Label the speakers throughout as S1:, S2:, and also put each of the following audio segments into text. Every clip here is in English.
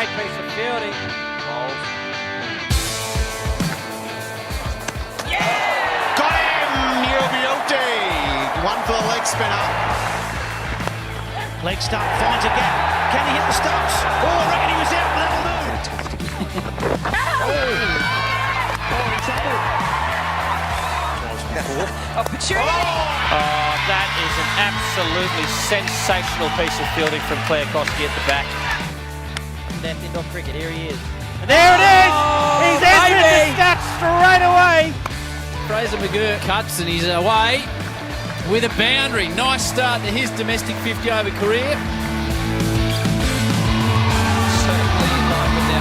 S1: great piece of fielding. Bowls.
S2: Yeah! Got him! U22. One for the leg spinner.
S3: Leg stump finds a gap. Can he hit the stumps? Oh, I reckon he was out, but that'll do.
S4: Opportunity.
S1: Oh, that is an absolutely sensational piece of fielding from Claire Koski at the back.
S5: Left indoor cricket, here he is.
S1: And there it is! He's entered the stats straight away!
S4: Fraser McGurk cuts and he's away with a boundary. Nice start to his domestic 50-over career. Certainly in line with their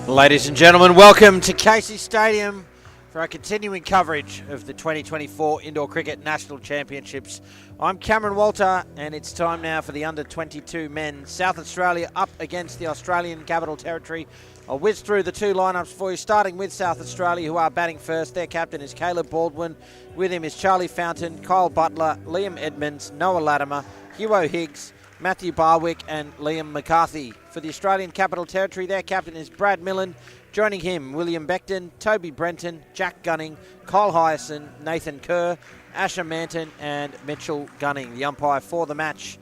S4: hopes.
S1: Ladies and gentlemen, welcome to Casey Stadium for our continuing coverage of the 2024 Indoor Cricket National Championships. I'm Cameron Walter, and it's time now for the under-22 men. South Australia up against the Australian Capital Territory. I'll whiz through the two lineups for you, starting with South Australia, who are batting first. Their captain is Caleb Baldwin. With him is Charlie Fountain, Kyle Butler, Liam Edmonds, Noah Latimer, Hugh Higgs, Matthew Barwick and Liam McCarthy. For the Australian Capital Territory, their captain is Brad Millen. Joining him, William Beckton, Toby Brenton, Jack Gunning, Kyle Hyson, Nathan Kerr, Asher Manton and Mitchell Gunning. The umpire for the match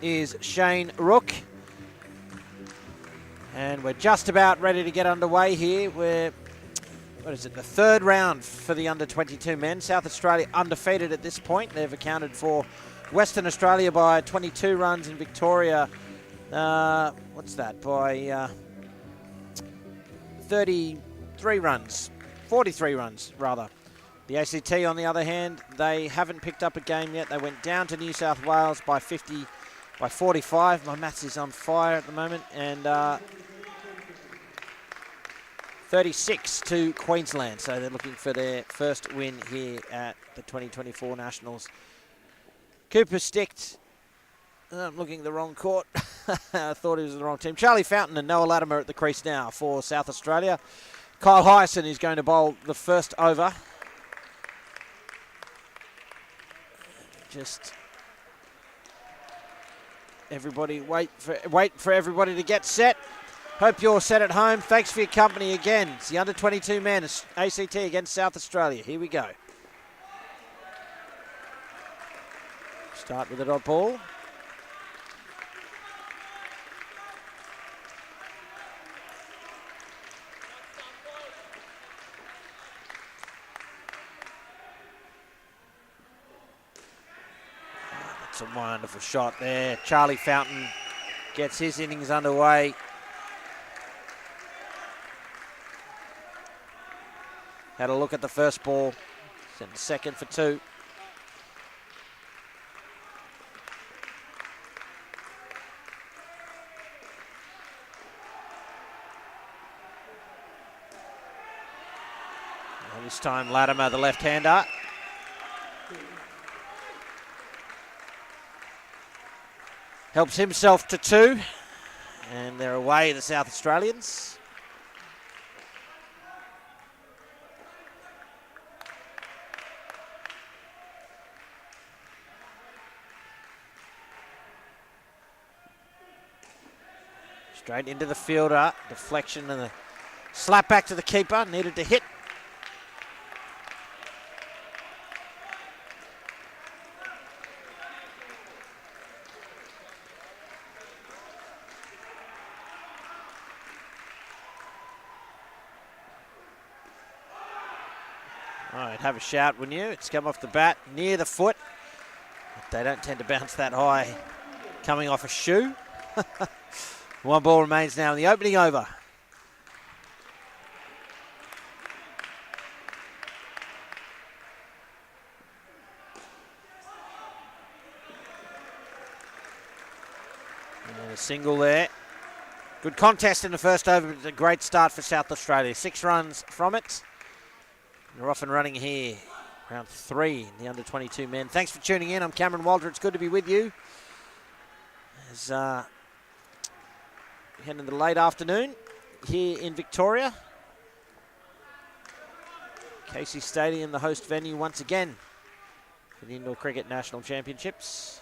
S1: is Shane Rook. And we're just about ready to get underway here. We're, the third round for the under-22 men. South Australia undefeated at this point. They've accounted for Western Australia by 22 runs and Victoria, by 33 runs, 43 runs rather. The ACT on the other hand, they haven't picked up a game yet. They went down to New South Wales by 45. My maths is on fire at the moment. And 36 to Queensland. So they're looking for their first win here at the 2024 Nationals. Cooper sticked. I'm looking at the wrong court. I thought he was in the wrong team. Charlie Fountain and Noah Latimer at the crease now for South Australia. Kyle Hyson is going to bowl the first over. Just everybody wait for everybody to get set. Hope you're set at home. Thanks for your company again. It's the under-22 men, ACT against South Australia. Here we go. Start with a dot ball. That's a wonderful shot there. Charlie Fountain gets his innings underway. Had a look at the first ball. Sent the second for two. This time Latimer, the left-hander. Helps himself to two. And they're away, the South Australians. Straight into the fielder. Deflection and a slap back to the keeper. Needed to hit. All right, have a shout, wouldn't you? It's come off the bat, near the foot. But they don't tend to bounce that high coming off a shoe. One ball remains now in the opening over. And a single there. Good contest in the first over, but a great start for South Australia. 6 runs from it. They're off and running here. Round 3 in the under-22 men. Thanks for tuning in. I'm Cameron Walter. It's good to be with you. As we head into the late afternoon here in Victoria. Casey Stadium, the host venue once again for the Indoor Cricket National Championships.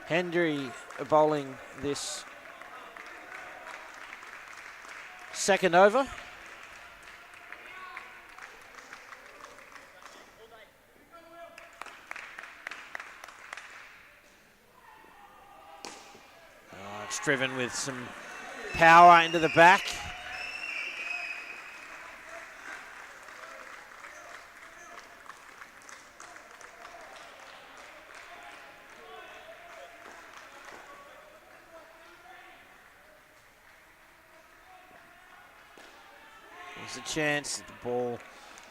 S1: Hendry bowling this second over. It's driven with some power into the back. There's a chance that the ball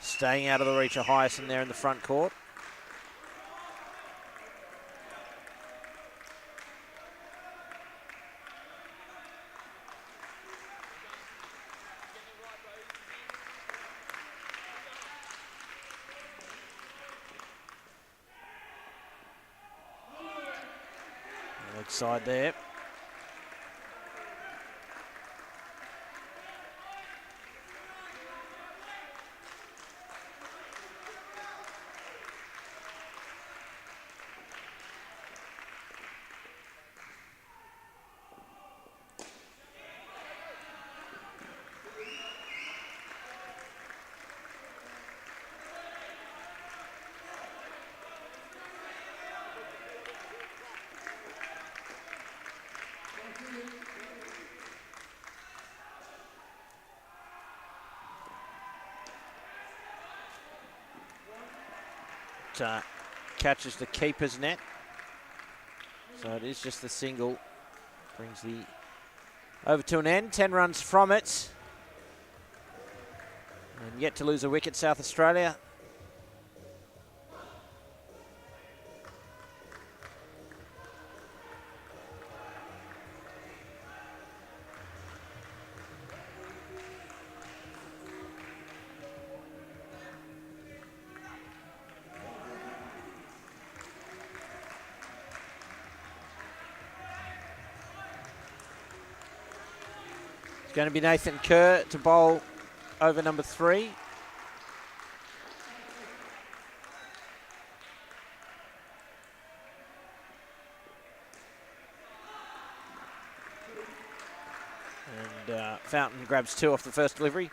S1: staying out of the reach of Hyacin there in the front court. Leg side there. Catches the keeper's net. So it is just the single. Brings the over to an end. 10 runs from it. And yet to lose a wicket, South Australia. Going to be Nathan Kerr to bowl over number 3. And Fountain grabs 2 off the first delivery.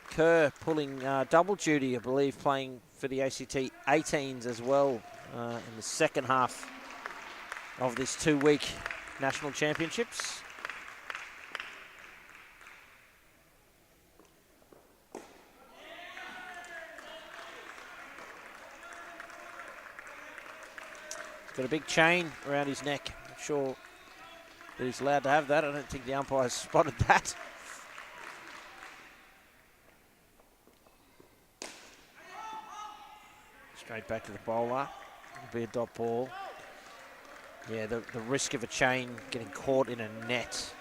S1: Kerr pulling double duty, I believe, playing for the ACT 18s as well in the second half of this 2-week National Championships. Got a big chain around his neck. Not sure that he's allowed to have that. I don't think the umpire's spotted that. Straight back to the bowler. It'll be a dot ball. Yeah, the risk of a chain getting caught in a net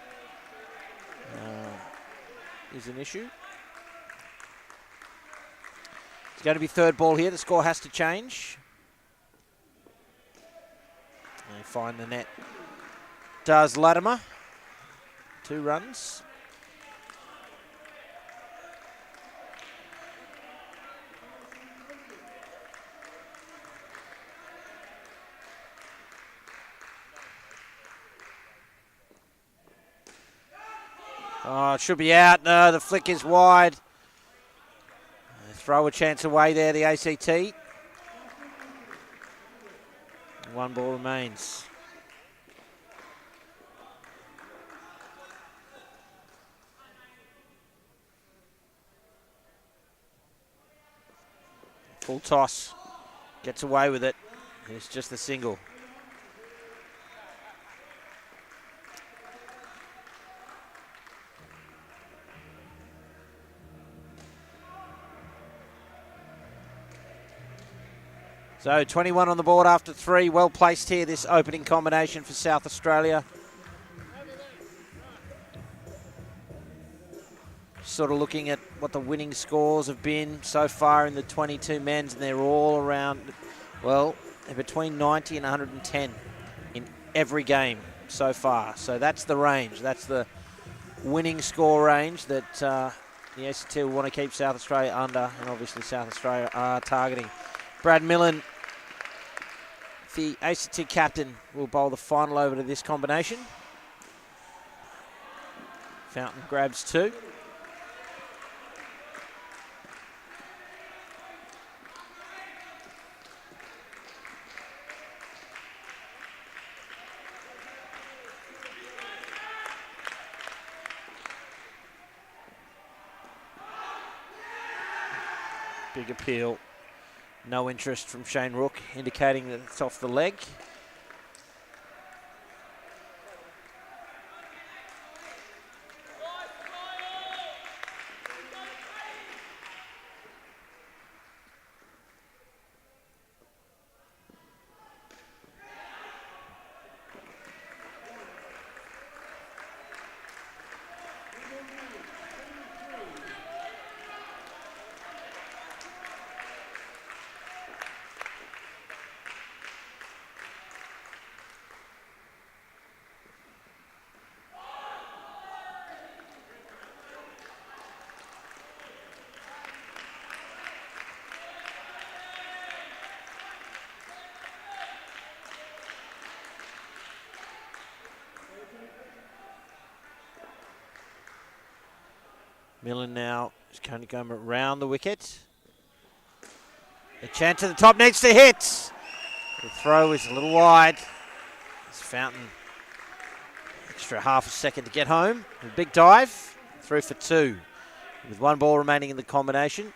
S1: is an issue. It's going to be third ball here. The score has to change. They find the net. Does Latimer. 2 runs. Oh, it should be out. No, the flick is wide. Throw a chance away there, the ACT. 1 ball remains. Full toss. Gets away with it. It's just a single. So 21 on the board after 3. Well placed here, this opening combination for South Australia. sort of looking at what the winning scores have been so far in the 22 men's, and they're all around, well, they're between 90 and 110 in every game so far. So that's the range. That's the winning score range that the ACT will want to keep South Australia under, and obviously South Australia are targeting. Brad Millen, the ACT captain, will bowl the final over to this combination. Fountain grabs 2. Big appeal. No interest from Shane Rook, indicating that it's off the leg. Millen now is going to go around the wicket. A chance to the top, needs to hit. The throw is a little wide. It's Fountain. Extra half a second to get home. A big dive. Through for 2. With 1 ball remaining in the combination.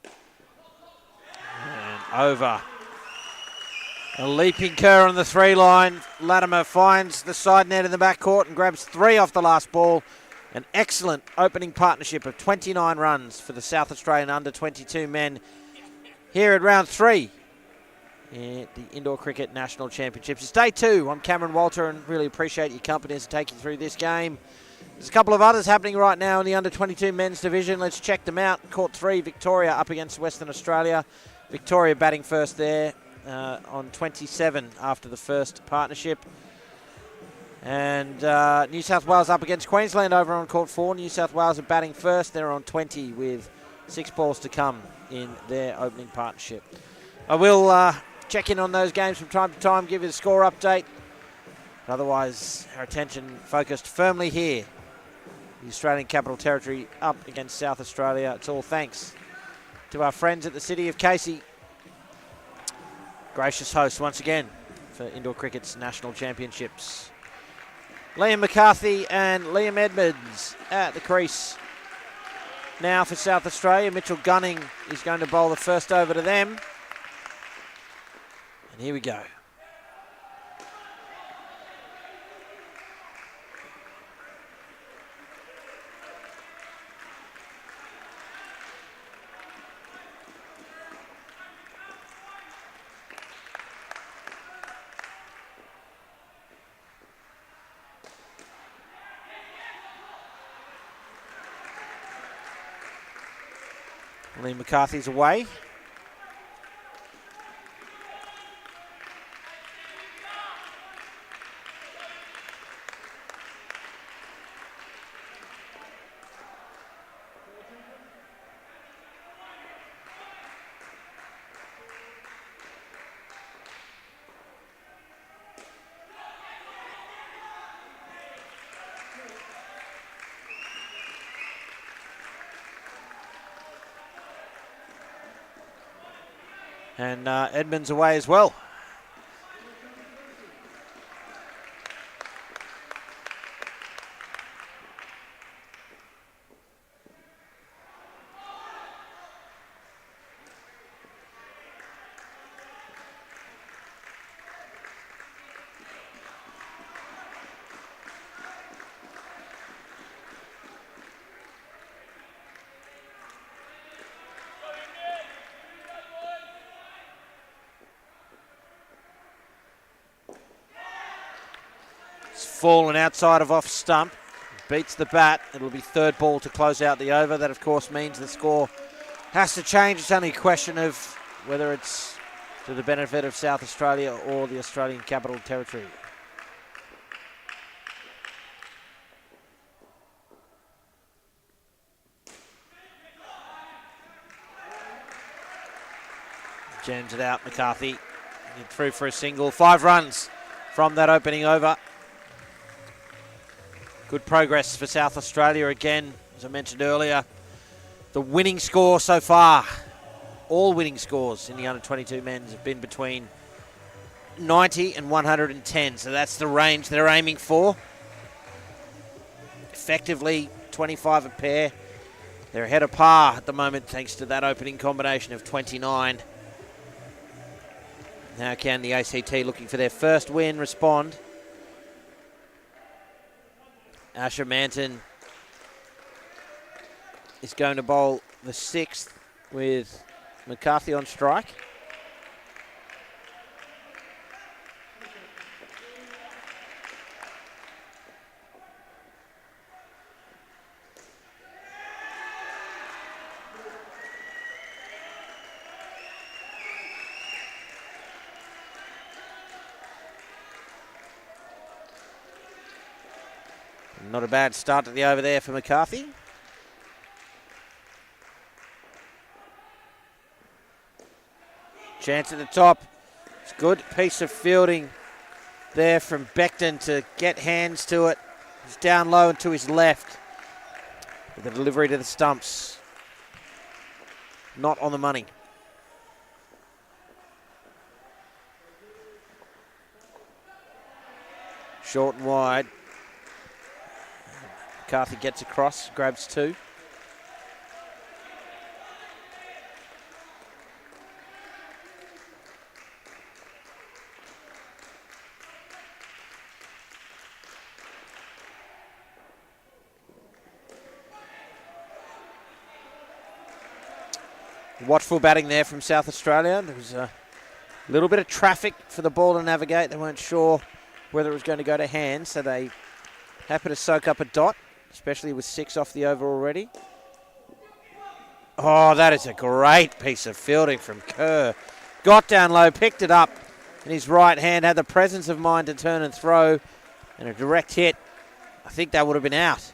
S1: And over. A leaping Kerr on the 3 line. Latimer finds the side net in the backcourt and grabs 3 off the last ball. An excellent opening partnership of 29 runs for the South Australian under-22 men here at round 3 at the Indoor Cricket National Championships. It's day 2. I'm Cameron Walter and really appreciate your company as I take you through this game. There's a couple of others happening right now in the under-22 men's division. Let's check them out. Court 3, Victoria up against Western Australia. Victoria batting first there. On 27 after the first partnership. And New South Wales up against Queensland over on court 4. New South Wales are batting first. They're on 20 with 6 balls to come in their opening partnership. I will check in on those games from time to time, give you the score update. But otherwise, our attention focused firmly here. The Australian Capital Territory up against South Australia. It's all thanks to our friends at the City of Casey. Gracious host once again for Indoor Cricket's National Championships. Liam McCarthy and Liam Edmonds at the crease. Now for South Australia, Mitchell Gunning is going to bowl the first over to them. And here we go. Liam McCarthy's away. And Edmonds away as well. Fallen outside of off stump. beats the bat. It'll be third ball to close out the over. That, of course, means the score has to change. It's only a question of whether it's to the benefit of South Australia or the Australian Capital Territory. Jams it out, McCarthy. Through for a single. 5 runs from that opening over. Good progress for South Australia again, as I mentioned earlier. The winning score so far, all winning scores in the under-22 men's have been between 90 and 110. So that's the range they're aiming for. Effectively 25 a pair. They're ahead of par at the moment thanks to that opening combination of 29. Now can the ACT, looking for their first win, respond? Asher Manton is going to bowl the 6th with McCarthy on strike. Not a bad start to the over there for McCarthy. Chance at the top. It's a good piece of fielding there from Becton to get hands to it. He's down low and to his left with the delivery to the stumps. Not on the money. Short and wide. McCarthy gets across, grabs 2. Watchful batting there from South Australia. There was a little bit of traffic for the ball to navigate. They weren't sure whether it was going to go to hand, so they happy to soak up a dot, especially with 6 off the over already. Oh, that is a great piece of fielding from Kerr. Got down low, picked it up in his right hand, had the presence of mind to turn and throw, and a direct hit. I think that would have been out.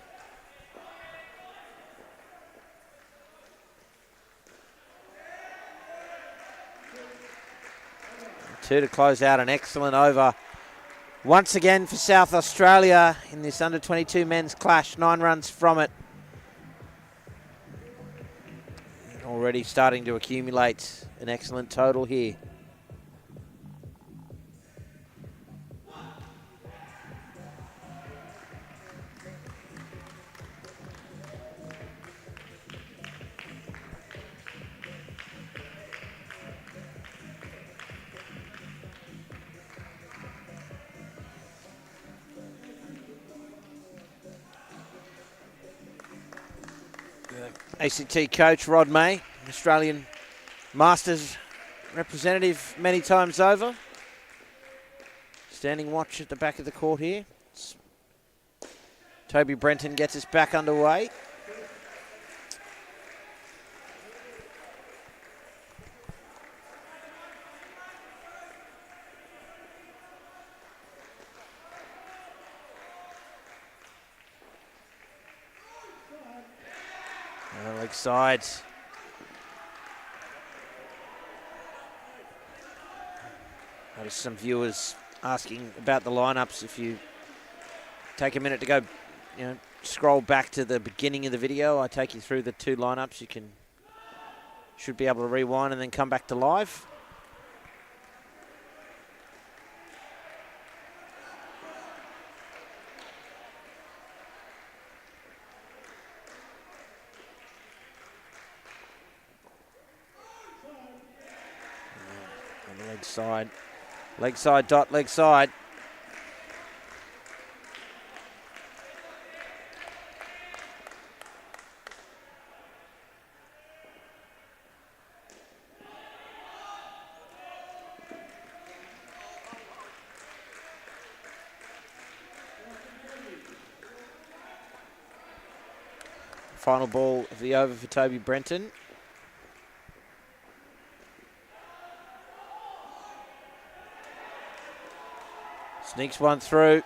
S1: Two to close out an excellent over. Once again for South Australia in this under-22 men's clash. 9 runs from it. Already starting to accumulate an excellent total here. ACT coach Rod May, Australian Masters representative many times over. Standing watch at the back of the court here. Toby Brenton gets us back underway. Leg sides. Notice some viewers asking about the lineups. If you take a minute to go, scroll back to the beginning of the video, I take you through the 2 lineups. You should be able to rewind and then come back to live. Leg side, dot, leg side. Final ball of the over for Toby Brenton. Sneaks one through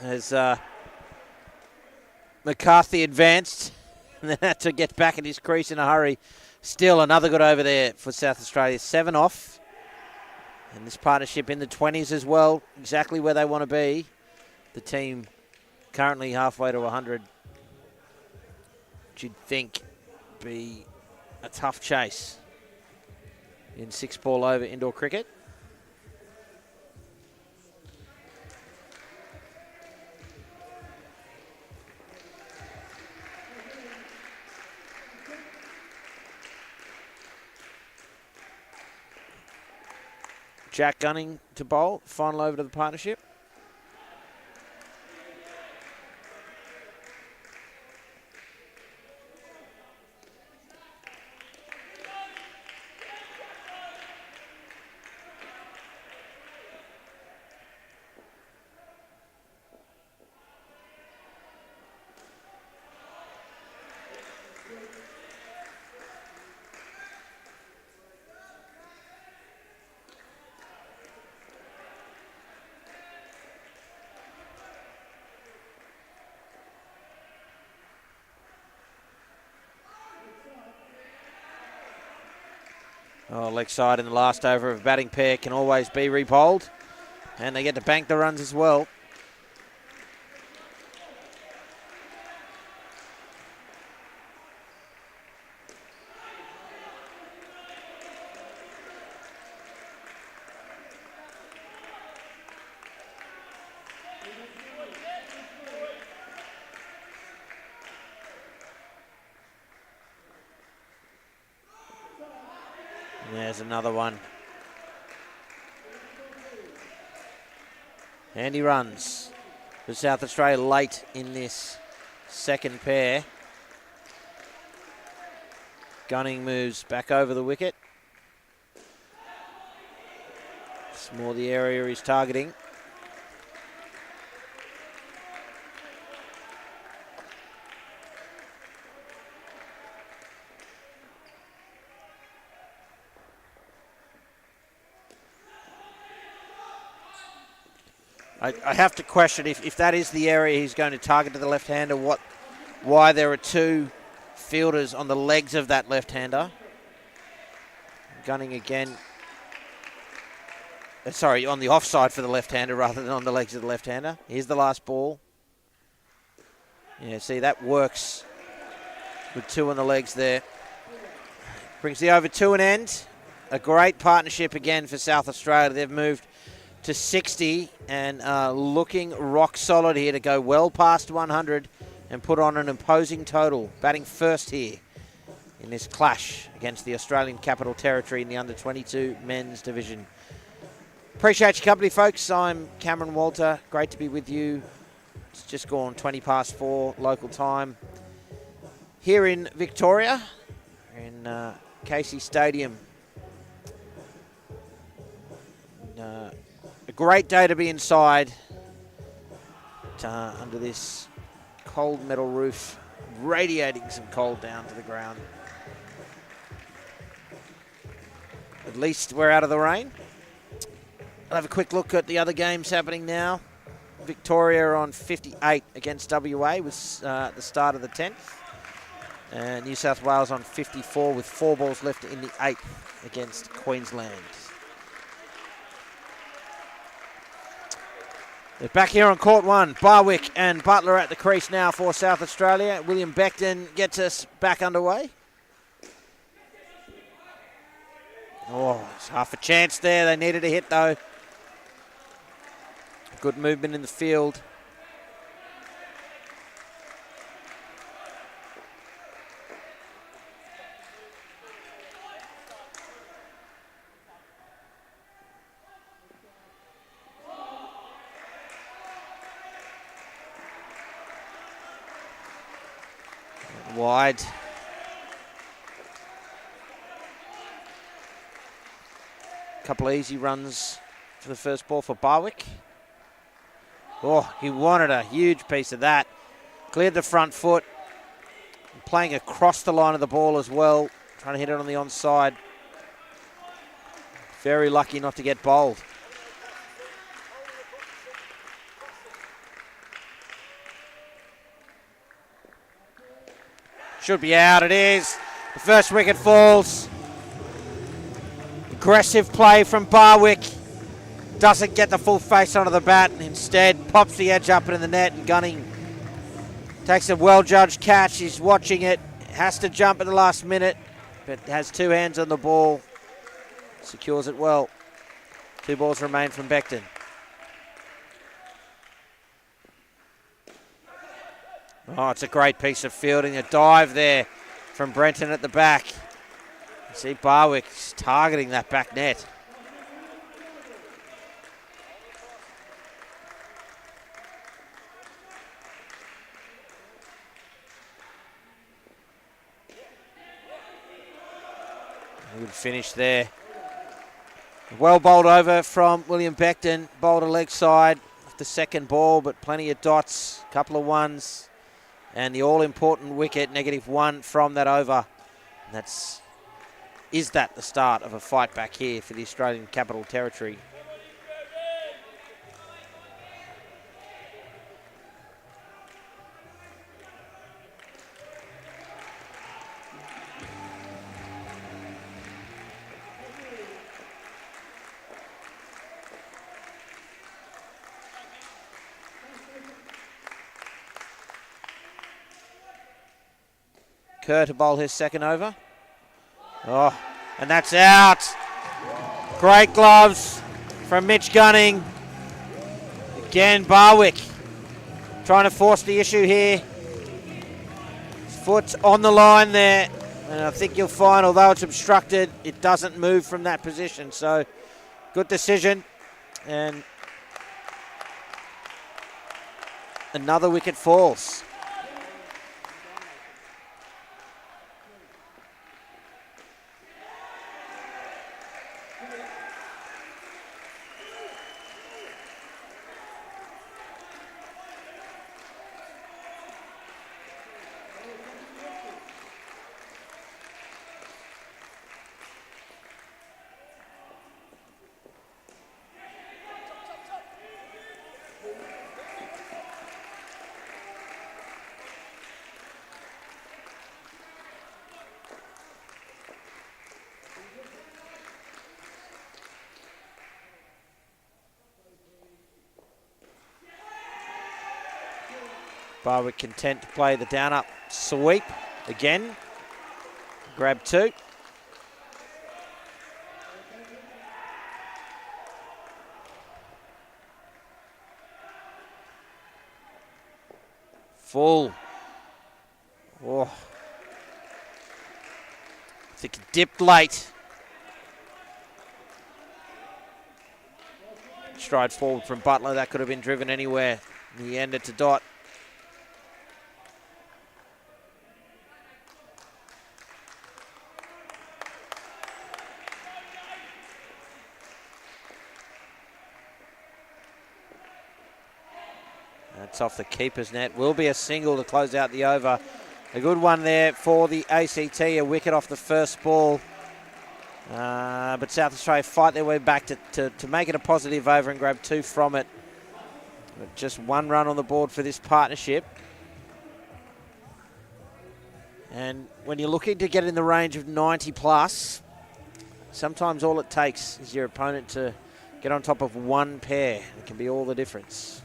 S1: as McCarthy advanced and then had to get back in his crease in a hurry. Still another good over there for South Australia. 7 off. And this partnership in the 20s as well, exactly where they want to be. The team currently halfway to 100. Which you'd think be a tough chase in 6-ball over indoor cricket. Jack Gunning to bowl. Final over to the partnership. Oh, leg side in the last over of a batting pair can always be repoled. And they get to bank the runs as well. There's another one. And he runs for South Australia late in this second pair. Gunning moves back over the wicket. It's more the area he's targeting. I have to question if that is the area he's going to target to the left-hander, why there are two fielders on the legs of that left-hander. Gunning again. Sorry, on the offside for the left-hander rather than on the legs of the left-hander. Here's the last ball. Yeah, see, that works with two on the legs there. Brings the over to an end. A great partnership again for South Australia. They've moved to 60 and looking rock solid here to go well past 100 and put on an imposing total. Batting first here in this clash against the Australian Capital Territory in the under-22 men's division. Appreciate your company, folks. I'm Cameron Walter. Great to be with you. It's just gone 20 past 4 local time here in Victoria in Casey Stadium. A great day to be inside under this cold metal roof, radiating some cold down to the ground. At least we're out of the rain. I'll have a quick look at the other games happening now. Victoria on 58 against WA with the start of the 10th. And New South Wales on 54 with 4 balls left in the 8th against Queensland. They're back here on court 1. Barwick and Butler at the crease now for South Australia. William Beckton gets us back underway. Oh, it's half a chance there. They needed a hit though. Good movement in the field. Wide. Couple of easy runs for the first ball for Barwick. Oh, he wanted a huge piece of that. Cleared the front foot. playing across the line of the ball as well, trying to hit it on the onside. Very lucky not to get bowled. Should be out, it is. The first wicket falls. Aggressive play from Barwick. Doesn't get the full face onto the bat and instead pops the edge up into the net, and Gunning takes a well-judged catch. He's watching it, has to jump at the last minute, but has two hands on the ball. Secures it well. 2 balls remain from Becton. Oh, it's a great piece of fielding. A dive there from Brenton at the back. You see Barwick targeting that back net. Good finish there. Well bowled over from William Becton. Bowled a leg side off the second ball, but plenty of dots, couple of ones. And the all-important wicket, -1 from that over. And is that the start of a fight back here for the Australian Capital Territory? Kerr to bowl his second over. Oh, and that's out. Great gloves from Mitch Gunning. Again, Barwick trying to force the issue here. His foot's on the line there. And I think you'll find, although it's obstructed, it doesn't move from that position. So, good decision. And another wicket falls. Barwick content to play the down-up sweep again. Grab 2. Full. Oh. I think it dipped late. Stride forward from Butler. That could have been driven anywhere. He ended to dot. That's off the keeper's net. Will be a single to close out the over. A good one there for the ACT. A wicket off the first ball. But South Australia fight their way back to make it a positive over and grab 2 from it. But just 1 run on the board for this partnership. And when you're looking to get in the range of 90 plus, sometimes all it takes is your opponent to get on top of 1 pair. It can be all the difference.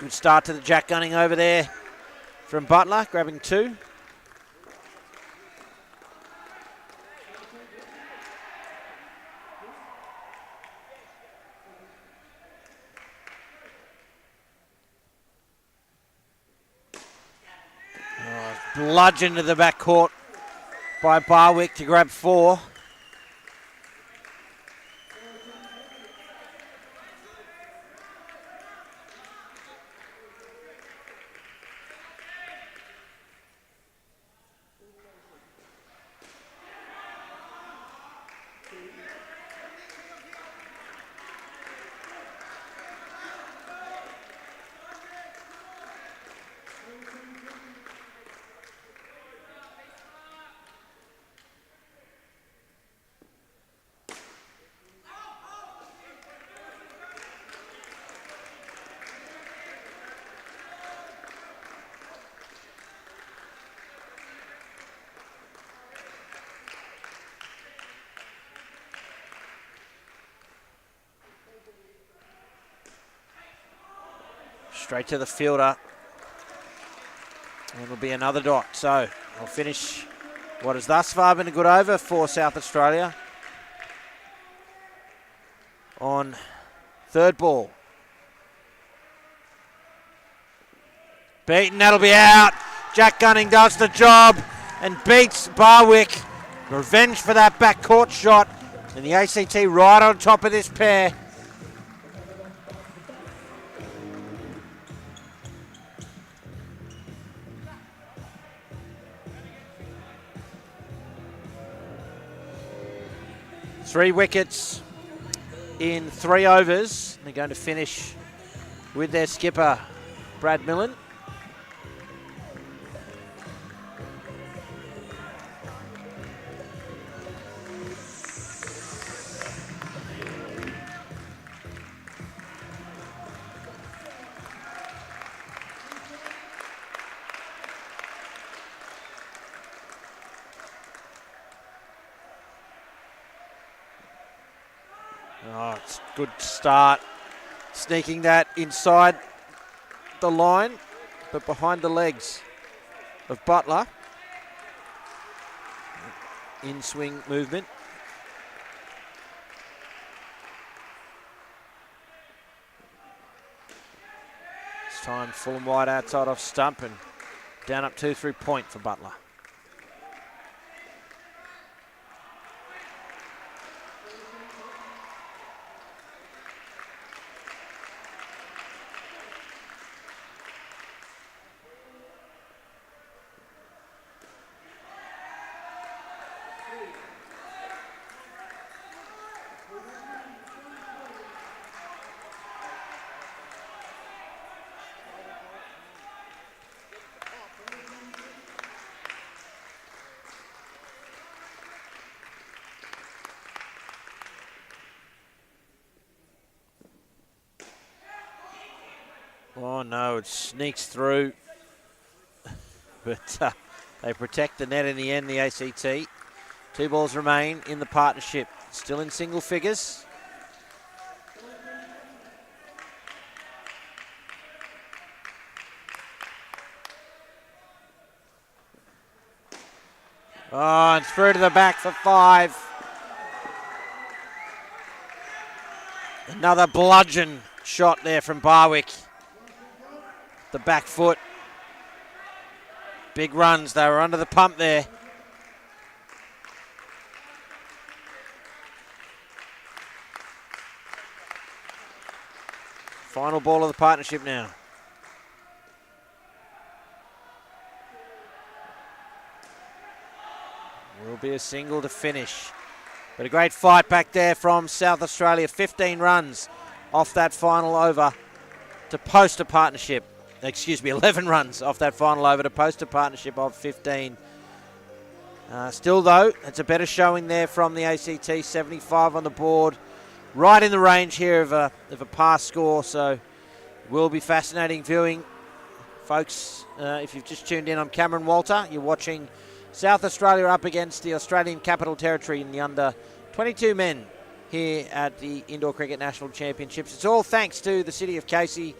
S1: Good start to the Jack Gunning over there from Butler, grabbing 2. Oh, bludgeoned to the back court by Barwick to grab 4. Straight to the fielder. And it'll be another dot. So we'll finish what has thus far been a good over for South Australia. On third ball. Beaten, that'll be out. Jack Gunning does the job and beats Barwick. Revenge for that back court shot. And the ACT right on top of this pair. Three wickets in 3 overs. They're going to finish with their skipper, Brad Millen. Oh, it's a good start. Sneaking that inside the line, but behind the legs of Butler. In swing movement. This time full and wide outside off stump and down up 2 through point for Butler. Oh no, it sneaks through, but they protect the net in the end, the ACT. 2 balls remain in the partnership, still in single figures. Oh, and through to the back for 5. Another bludgeon shot there from Barwick. The back foot. Big runs, they were under the pump there. Final ball of the partnership now. Will be a single to finish. But a great fight back there from South Australia. 15 runs off that final over to post a partnership. 11 runs off that final over to post a partnership of 15. Still, though, it's a better showing there from the ACT. 75 on the board. Right in the range here of a pass score, so it will be fascinating viewing. Folks, if you've just tuned in, I'm Cameron Walter. You're watching South Australia up against the Australian Capital Territory in the under-22 men here at the Indoor Cricket National Championships. It's all thanks to the City of Casey.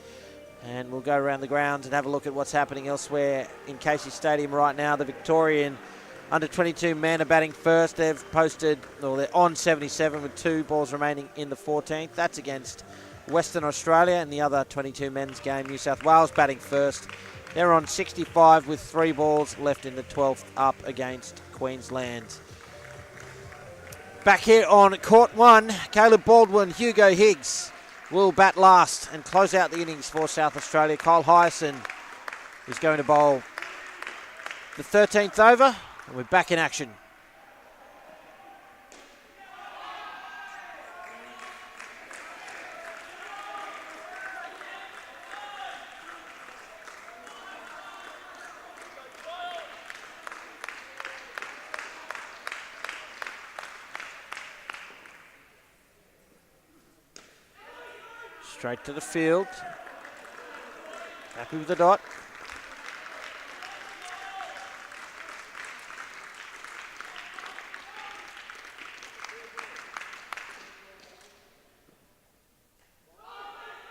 S1: And we'll go around the grounds and have a look at what's happening elsewhere in Casey Stadium right now. The Victorian under-22 men are batting first. They're on 77 with 2 balls remaining in the 14th. That's against Western Australia. And the other 22 men's game, New South Wales batting first. They're on 65 with 3 balls left in the 12th up against Queensland. Back here on court 1, Caleb Baldwin, Hugo Higgs will bat last and close out the innings for South Australia. Kyle Hyson is going to bowl the 13th over, and we're back in action. Straight to the field. Happy with the dot.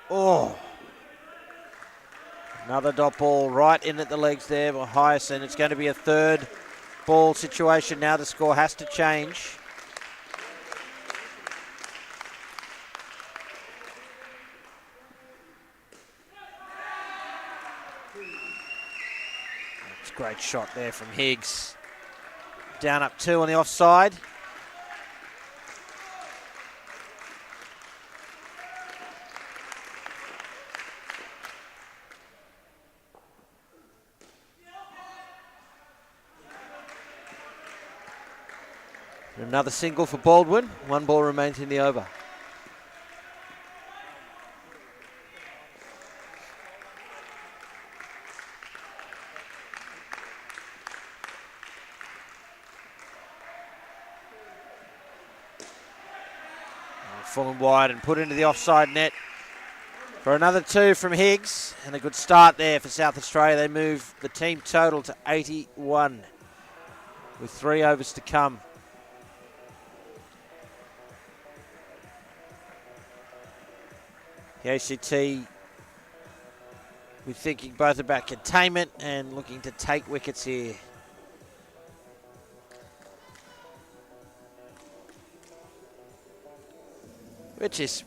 S1: Oh. Another dot ball right in at the legs there by Hyson. It's going to be a 3rd ball situation now. The score has to change. Great shot there from Higgs. Down up 2 on the offside. Another single for Baldwin. 1 ball remains in the over. Fallen wide and put into the offside net for another 2 from Higgs. And a good start there for South Australia. They move the team total to 81 with 3 overs to come. The ACT, we're thinking both about containment and looking to take wickets here. Which is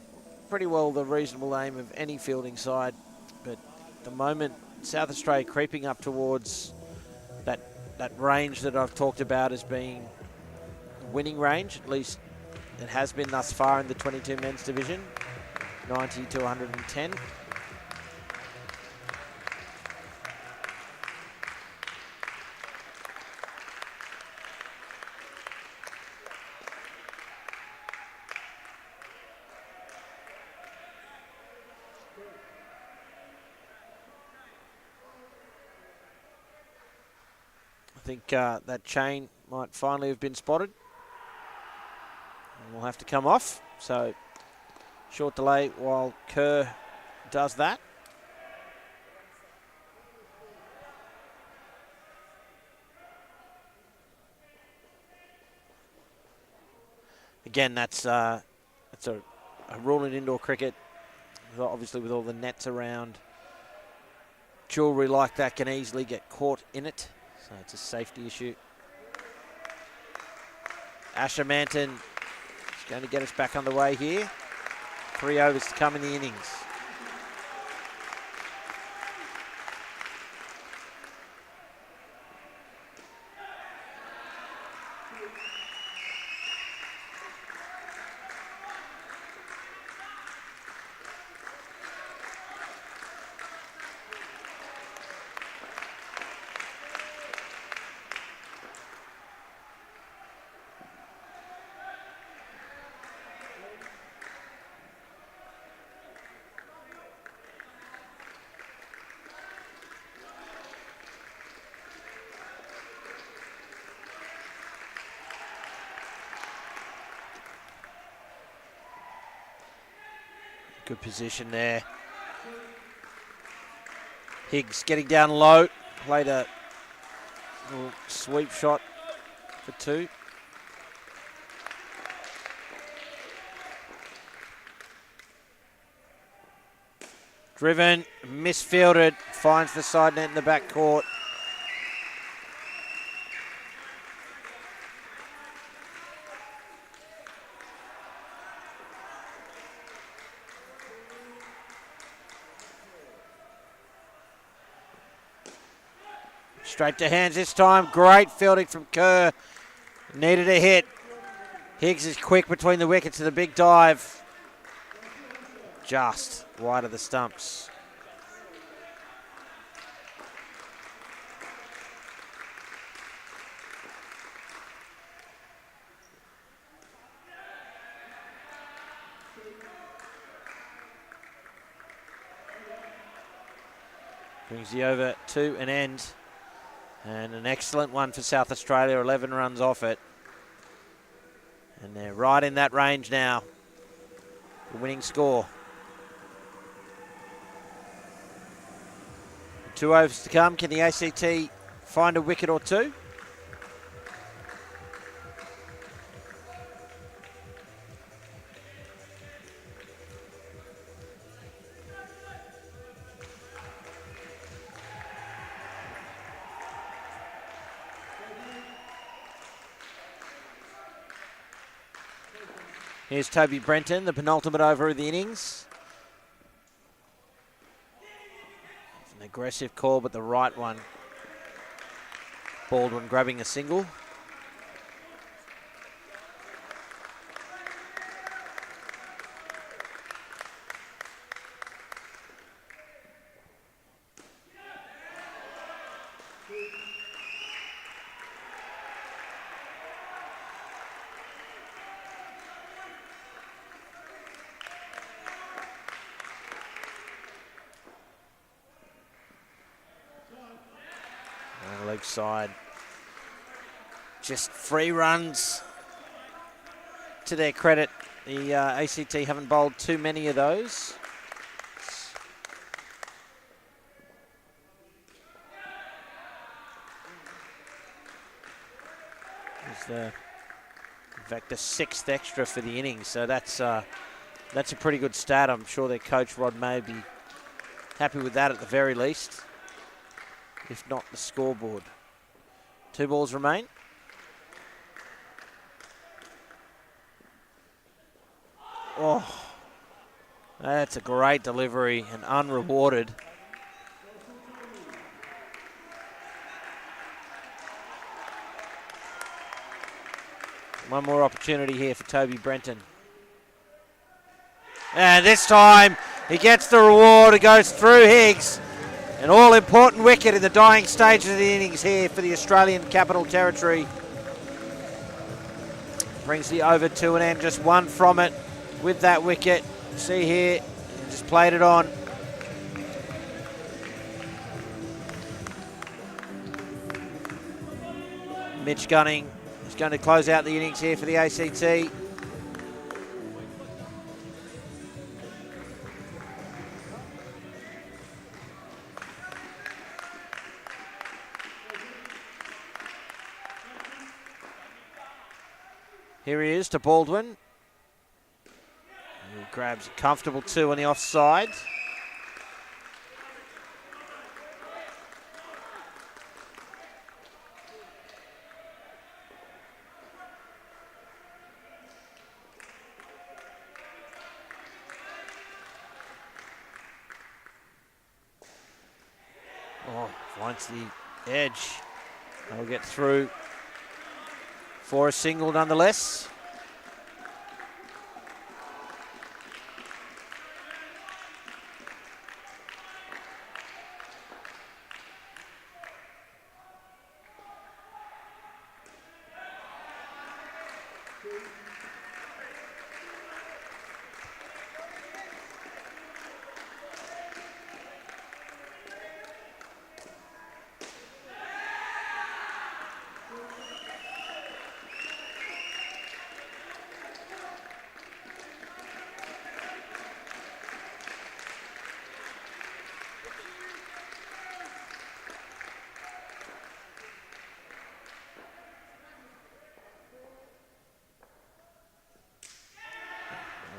S1: pretty well the reasonable aim of any fielding side. But at the moment, South Australia creeping up towards that range that I've talked about as being winning range. At least it has been thus far in the 22 men's division, 90 to 110. I think that chain might finally have been spotted. And we'll have to come off. So short delay while Kerr does that. Again, that's a rule in indoor cricket. Obviously, with all the nets around, jewellery like that can easily get caught in it. So it's a safety issue. Asher Manton is going to get us back underway here. 3 overs to come in the innings. Good position there. Higgs getting down low. Played a little sweep shot for 2. Driven, misfielded, finds the side net in the back court. Straight to hands this time. Great fielding from Kerr. Needed a hit. Higgs is quick between the wickets to the big dive. Just wide of the stumps. Brings the over to an end. And an excellent one for South Australia. 11 runs off it. And they're right in that range now. The winning score. 2 overs to come. Can the ACT find a wicket or two? Here's Toby Brenton, the penultimate over of the innings. It's an aggressive call, but the right one. Baldwin grabbing a single. Leg side. Just 3 runs. To their credit, the ACT haven't bowled too many of those. In fact, the 6th extra for the innings, so that's a pretty good stat. I'm sure their coach Rod may be happy with that at the very least, if not the scoreboard. 2 balls remain. Oh, that's a great delivery and unrewarded. One more opportunity here for Toby Brenton. And this time he gets the reward. It goes through Higgs. An all-important wicket in the dying stages of the innings here for the Australian Capital Territory. Brings the over to an end, just 1 from it with that wicket. See here, just played it on. Mitch Gunning is going to close out the innings here for the ACT. Here he is to Baldwin. He grabs a comfortable 2 on the offside. Oh, finds the edge. They'll get through for a single nonetheless.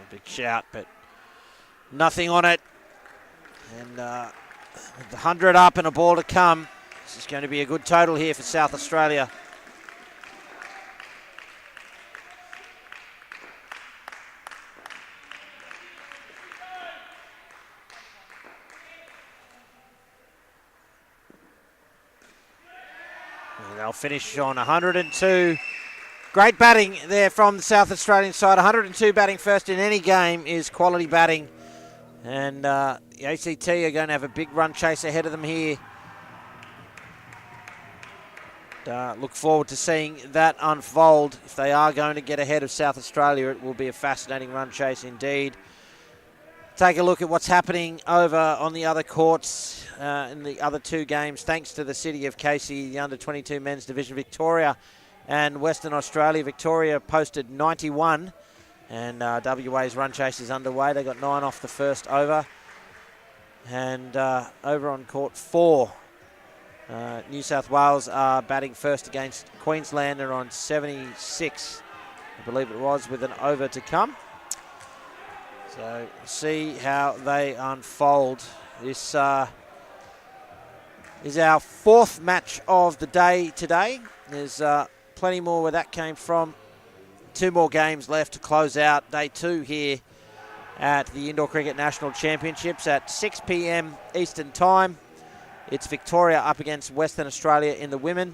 S1: Big shout, but nothing on it. And with the 100 up and a ball to come, this is going to be a good total here for South Australia. finish on 102. Great batting there from the South Australian side. 102 batting first in any game is quality batting. And the ACT are going to have a big run chase ahead of them here. Look forward to seeing that unfold. If they are going to get ahead of South Australia, it will be a fascinating run chase indeed. Take a look at what's happening over on the other courts in the other two games. Thanks to the city of Casey, the under-22 men's division, Victoria and Western Australia. Victoria posted 91, and WA's run chase is underway. They got 9 off the first over. And over on court 4, New South Wales are batting first against Queensland. They're on 76, I believe it was, with an over to come. So see how they unfold. This is our 4th match of the day today. There's plenty more where that came from. 2 more games left to close out day 2 here at the Indoor Cricket National Championships at 6 p.m. Eastern Time. It's Victoria up against Western Australia in the women.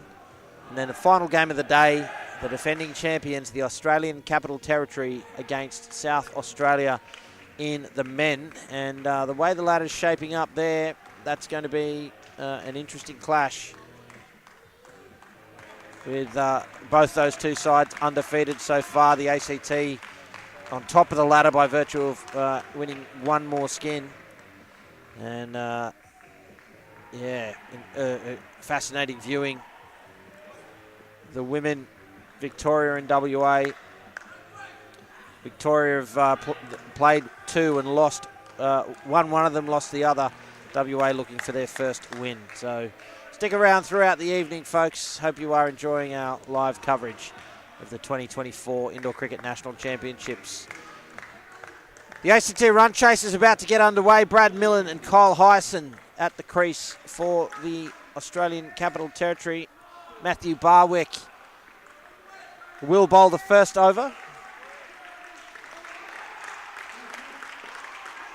S1: And then the final game of the day, the defending champions, the Australian Capital Territory against South Australia in the men. And the way the ladder's shaping up there, that's going to be an interesting clash with both those two sides undefeated so far. The ACT on top of the ladder by virtue of winning 1 more skin. And fascinating viewing. The women, Victoria and WA. Victoria have played 2 and lost, won one of them, lost the other. WA looking for their first win. So stick around throughout the evening, folks. Hope you are enjoying our live coverage of the 2024 Indoor Cricket National Championships. The ACT run chase is about to get underway. Brad Millen and Kyle Hyson at the crease for the Australian Capital Territory. Matthew Barwick will bowl the first over.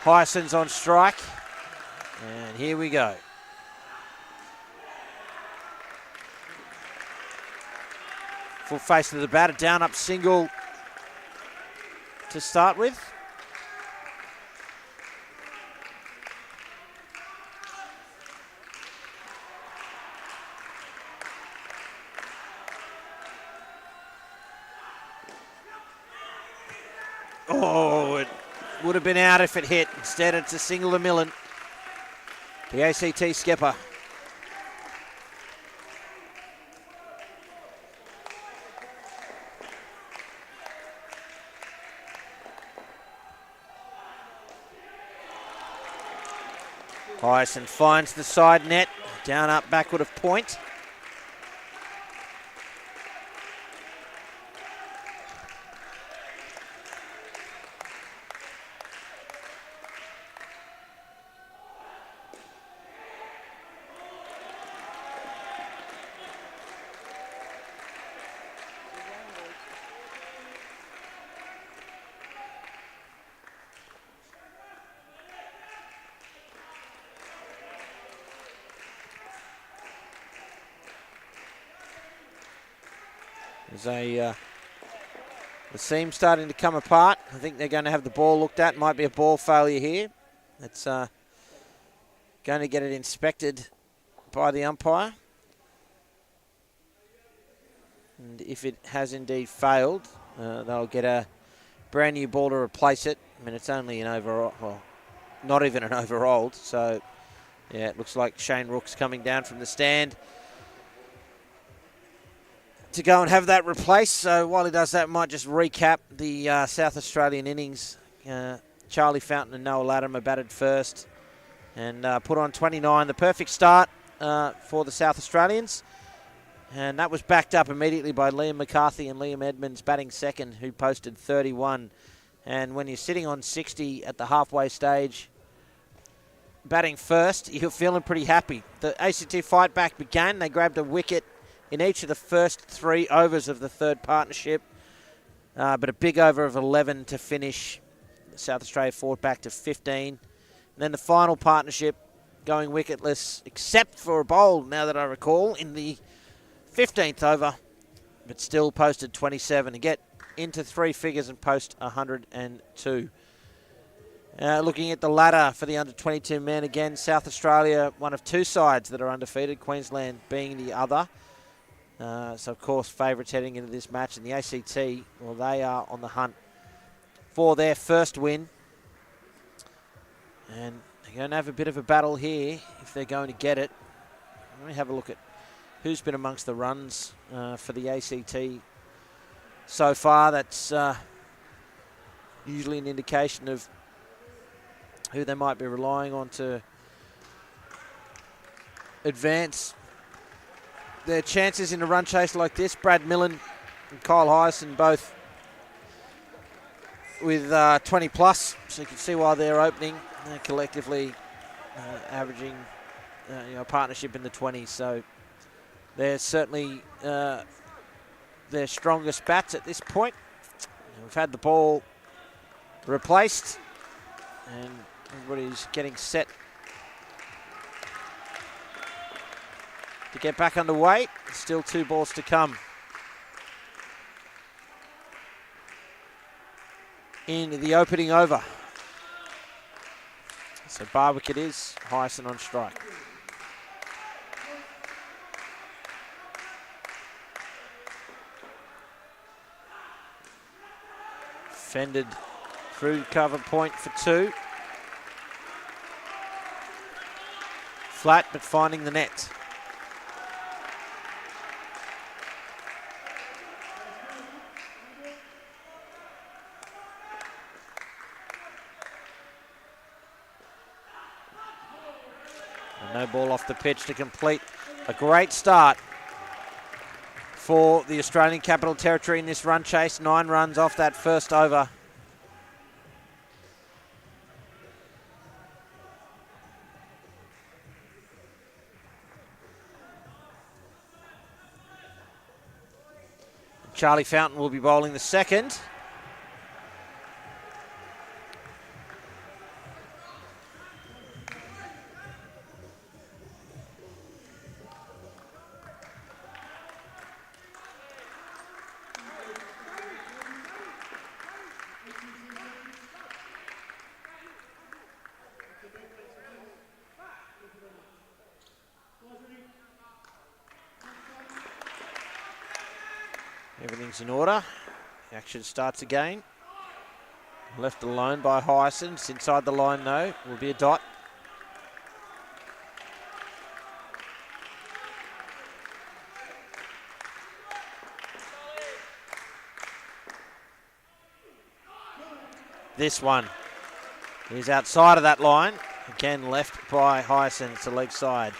S1: Hyson's on strike. And here we go. Full face of the batter, down up single to start with. Oh, it would have been out if it hit. Instead, it's a single to Millen, the ACT skipper. Hyson finds the side net, down up backward of point. There's the seam starting to come apart. I think they're going to have the ball looked at. Might be a ball failure here. It's going to get it inspected by the umpire. And if it has indeed failed, they'll get a brand new ball to replace it. I mean, it's only an over, well, not even an over-old. So, yeah, it looks like Shane Rook's coming down from the stand to go and have that replaced. So while he does that, might just recap the South Australian innings. Charlie Fountain and Noah Latimer batted first and put on 29. The perfect start for the South Australians. And that was backed up immediately by Liam McCarthy and Liam Edmonds batting second, who posted 31. And when you're sitting on 60 at the halfway stage, batting first, you're feeling pretty happy. The ACT fight back began. They grabbed a wicket in each of the first 3 overs of the third partnership, but a big over of 11 to finish. South Australia fought back to 15. And then the final partnership going wicketless, except for a bowl, now that I recall, in the 15th over, but still posted 27 to get into three figures and post 102. Looking at the ladder for the under-22 men, again, South Australia, one of two sides that are undefeated, Queensland being the other. So, of course, favourites heading into this match. And the ACT, well, they are on the hunt for their first win. And they're going to have a bit of a battle here if they're going to get it. Let me have a look at who's been amongst the runs for the ACT so far. That's usually an indication of who they might be relying on to advance their chances in a run chase like this. Brad Millen and Kyle Hyson both with 20 plus, so you can see why they're opening. They're collectively averaging a partnership in the 20s, so they're certainly their strongest bats at this point. We've had the ball replaced and everybody's getting set to get back underway. Still 2 balls to come in the opening over. So Barwick it is, Hyson on strike. Fended through cover point for 2. Flat, but finding the net. And no ball off the pitch to complete a great start for the Australian Capital Territory in this run chase. 9 runs off that first over. Charlie Fountain will be bowling the second. Everything's in order. Action starts again. Left alone by Hyson. It's inside the line though. Will be a dot. This one is outside of that line. Again left by Hyson. It's a leg side.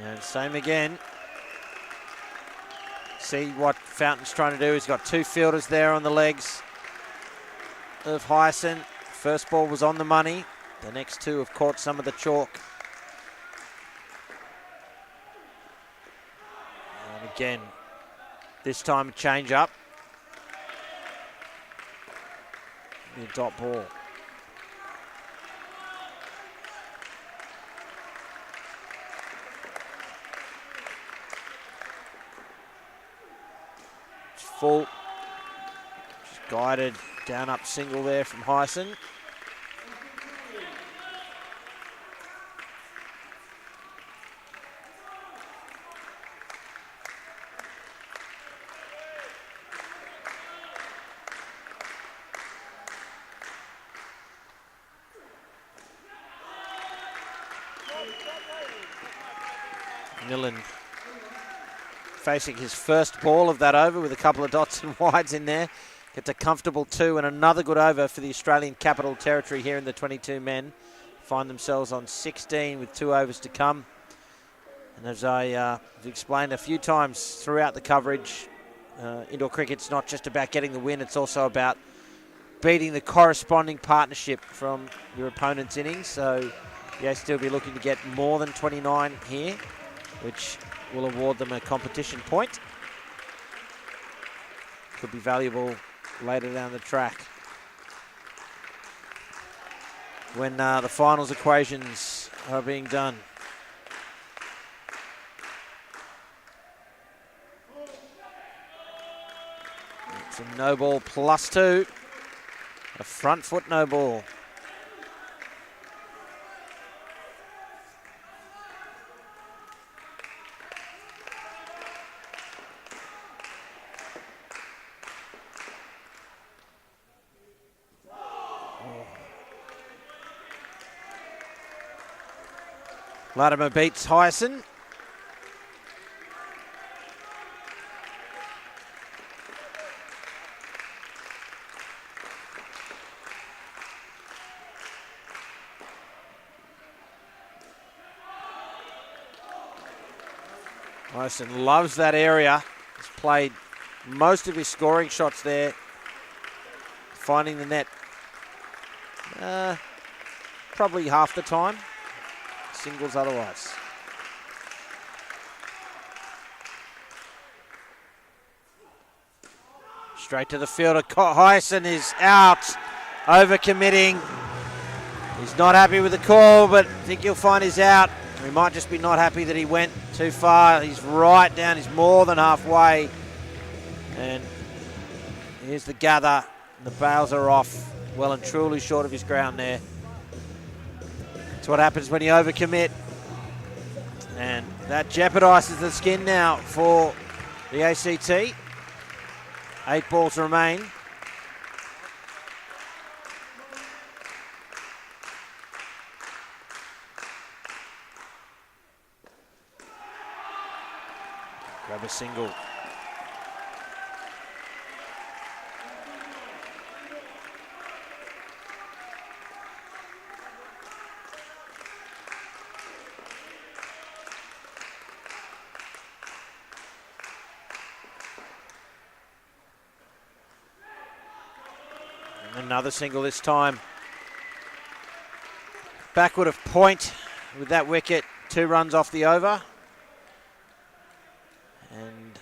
S1: And same again. See what Fountain's trying to do. He's got 2 fielders there on the legs of Hyson. First ball was on the money. The next 2 have caught some of the chalk. And again, this time a change up. The dot ball. Full, just guided down up single there from Hyson. Millen facing his first ball of that over with a couple of dots and wides in there. Gets a comfortable 2 and another good over for the Australian Capital Territory here in the 22 men. Find themselves on 16 with 2 overs to come. And as I explained a few times throughout the coverage, indoor cricket's not just about getting the win, it's also about beating the corresponding partnership from your opponent's innings. So you still be looking to get more than 29 here, which will award them a competition point. Could be valuable later down the track. when the finals equations are being done. It's a no ball +2. A front foot no ball. Latimer beats Hyson. Hyson loves that area. He's played most of his scoring shots there, finding the net probably half the time. Singles otherwise. Straight to the fielder. Hyson is out, overcommitting. He's not happy with the call, but I think he'll find his out. He might just be not happy that he went too far. He's right down. He's more than halfway. And here's the gather. The bails are off. Well and truly short of his ground there. That's what happens when you overcommit. And that jeopardises the skin now for the ACT. 8 balls remain. Grab a single. And another single this time. Backward of point with that wicket. 2 runs off the over. And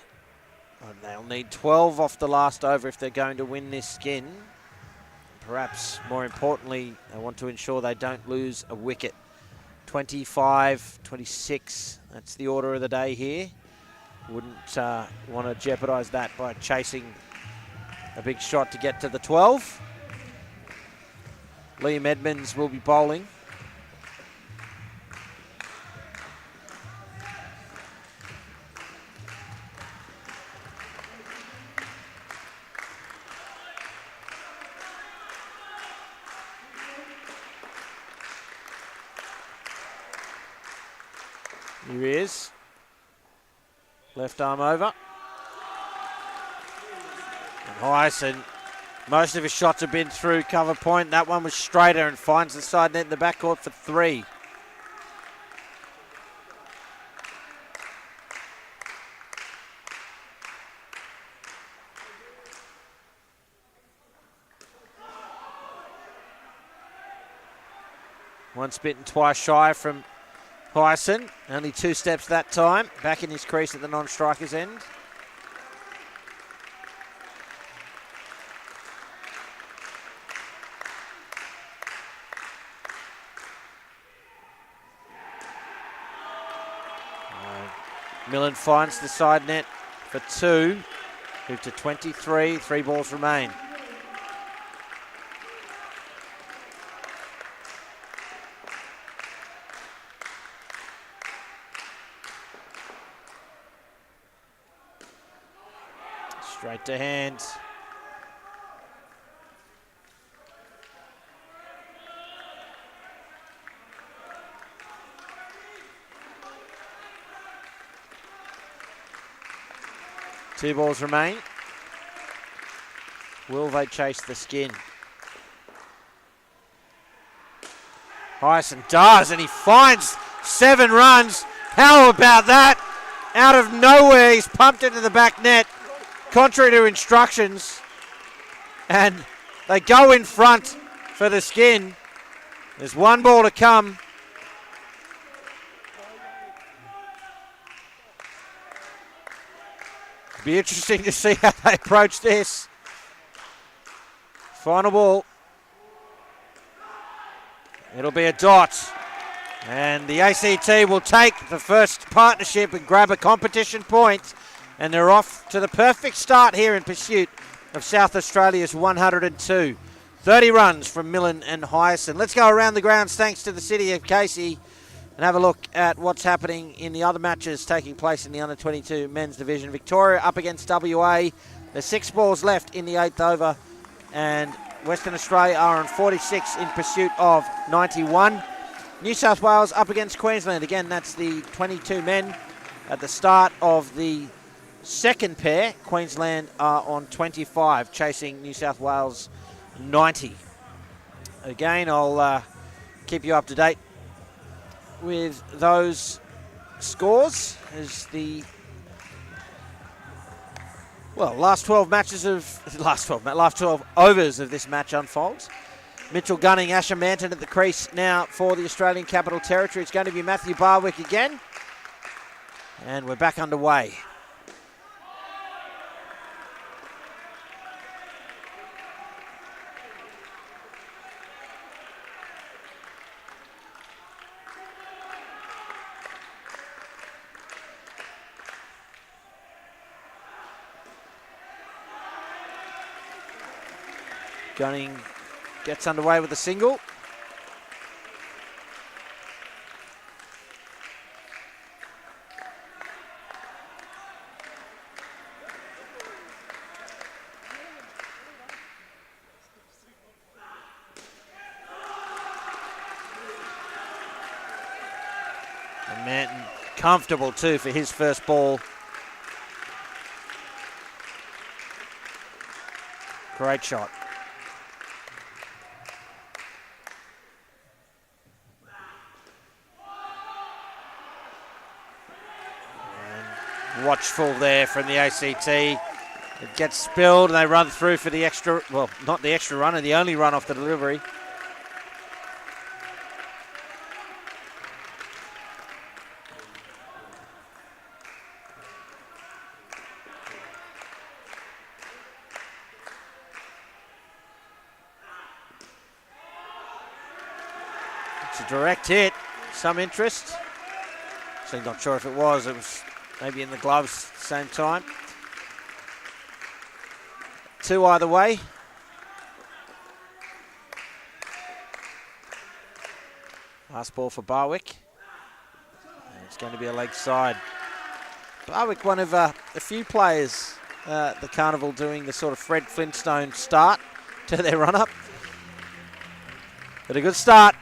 S1: they'll need 12 off the last over if they're going to win this skin. Perhaps more importantly, they want to ensure they don't lose a wicket. 25, 26, that's the order of the day here. Wouldn't want to jeopardise that by chasing a big shot to get to the 12. Liam Edmonds will be bowling. Here he is. Left arm over. And Hyson, most of his shots have been through cover point. That one was straighter and finds the side net in the backcourt for 3. Once bitten, twice shy from Hyson. Only 2 steps that time. Back in his crease at the non-striker's end. Millen finds the side net for 2. Move to 23. 3 balls remain. Straight to hand. Two balls remain. Will they chase the skin? Hyson does, and he finds 7 runs. How about that? Out of nowhere, he's pumped into the back net, contrary to instructions. And they go in front for the skin. There's 1 ball to come. Be interesting to see how they approach this. Final ball. It'll be a dot. And the ACT will take the first partnership and grab a competition point. And they're off to the perfect start here in pursuit of South Australia's 102. 30 runs from Millen and Hyson. Let's go around the grounds thanks to the City of Casey and have a look at what's happening in the other matches taking place in the under-22 men's division. Victoria up against WA. There's 6 balls left in the 8th over, and Western Australia are on 46 in pursuit of 91. New South Wales up against Queensland. Again, that's the 22 men at the start of the second pair. Queensland are on 25, chasing New South Wales 90. Again, I'll keep you up to date with those scores as the last 12 overs of this match unfolds. Mitchell Gunning, Asher Manton at the crease now for the Australian Capital Territory. It's going to be Matthew Barwick again, and we're back underway. Gunning gets underway with a single. And Manton comfortable too for his first ball. Great shot. Watchful there from the ACT. It gets spilled and they run through for the extra, well, not the extra runner, the only run off the delivery. It's a direct hit, some interest. So not sure if it was maybe in the gloves at the same time. 2 either way. Last ball for Barwick. And it's going to be a leg side. Barwick, one of a few players at the Carnival doing the sort of Fred Flintstone start to their run-up. But a good start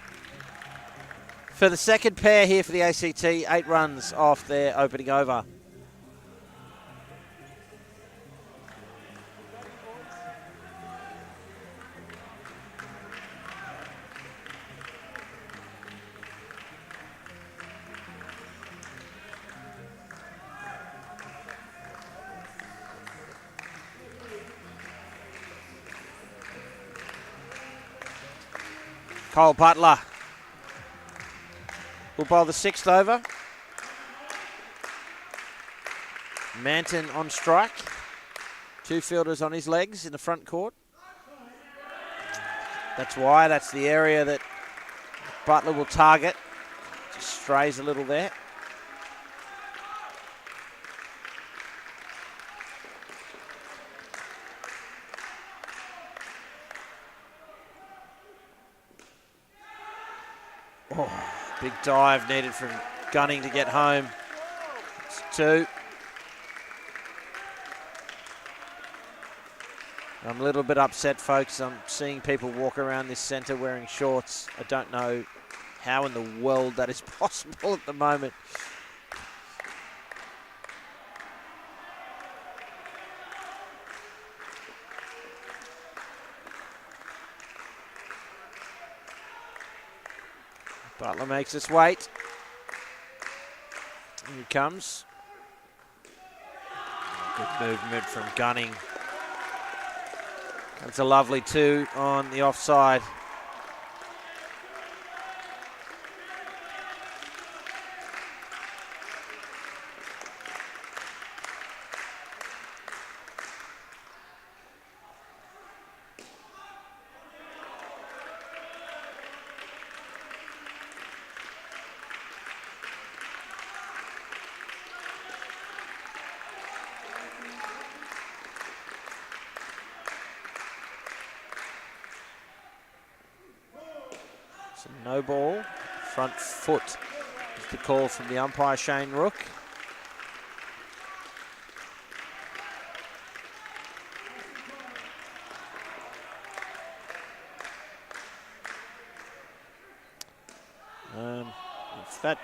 S1: for the second pair here for the ACT. 8 runs off their opening over. Cole Butler will bowl the 6th over. Manton on strike. 2 fielders on his legs in the front court. That's why, that's the area that Butler will target. Just strays a little there. Oh, big dive needed from Gunning to get home. It's 2. I'm a little bit upset, folks. I'm seeing people walk around this centre wearing shorts. I don't know how in the world that is possible at the moment. Butler makes us wait. Here he comes. Good movement from Gunning. That's a lovely 2 on the offside. No ball. Front foot is the call from the umpire, Shane Rook. If that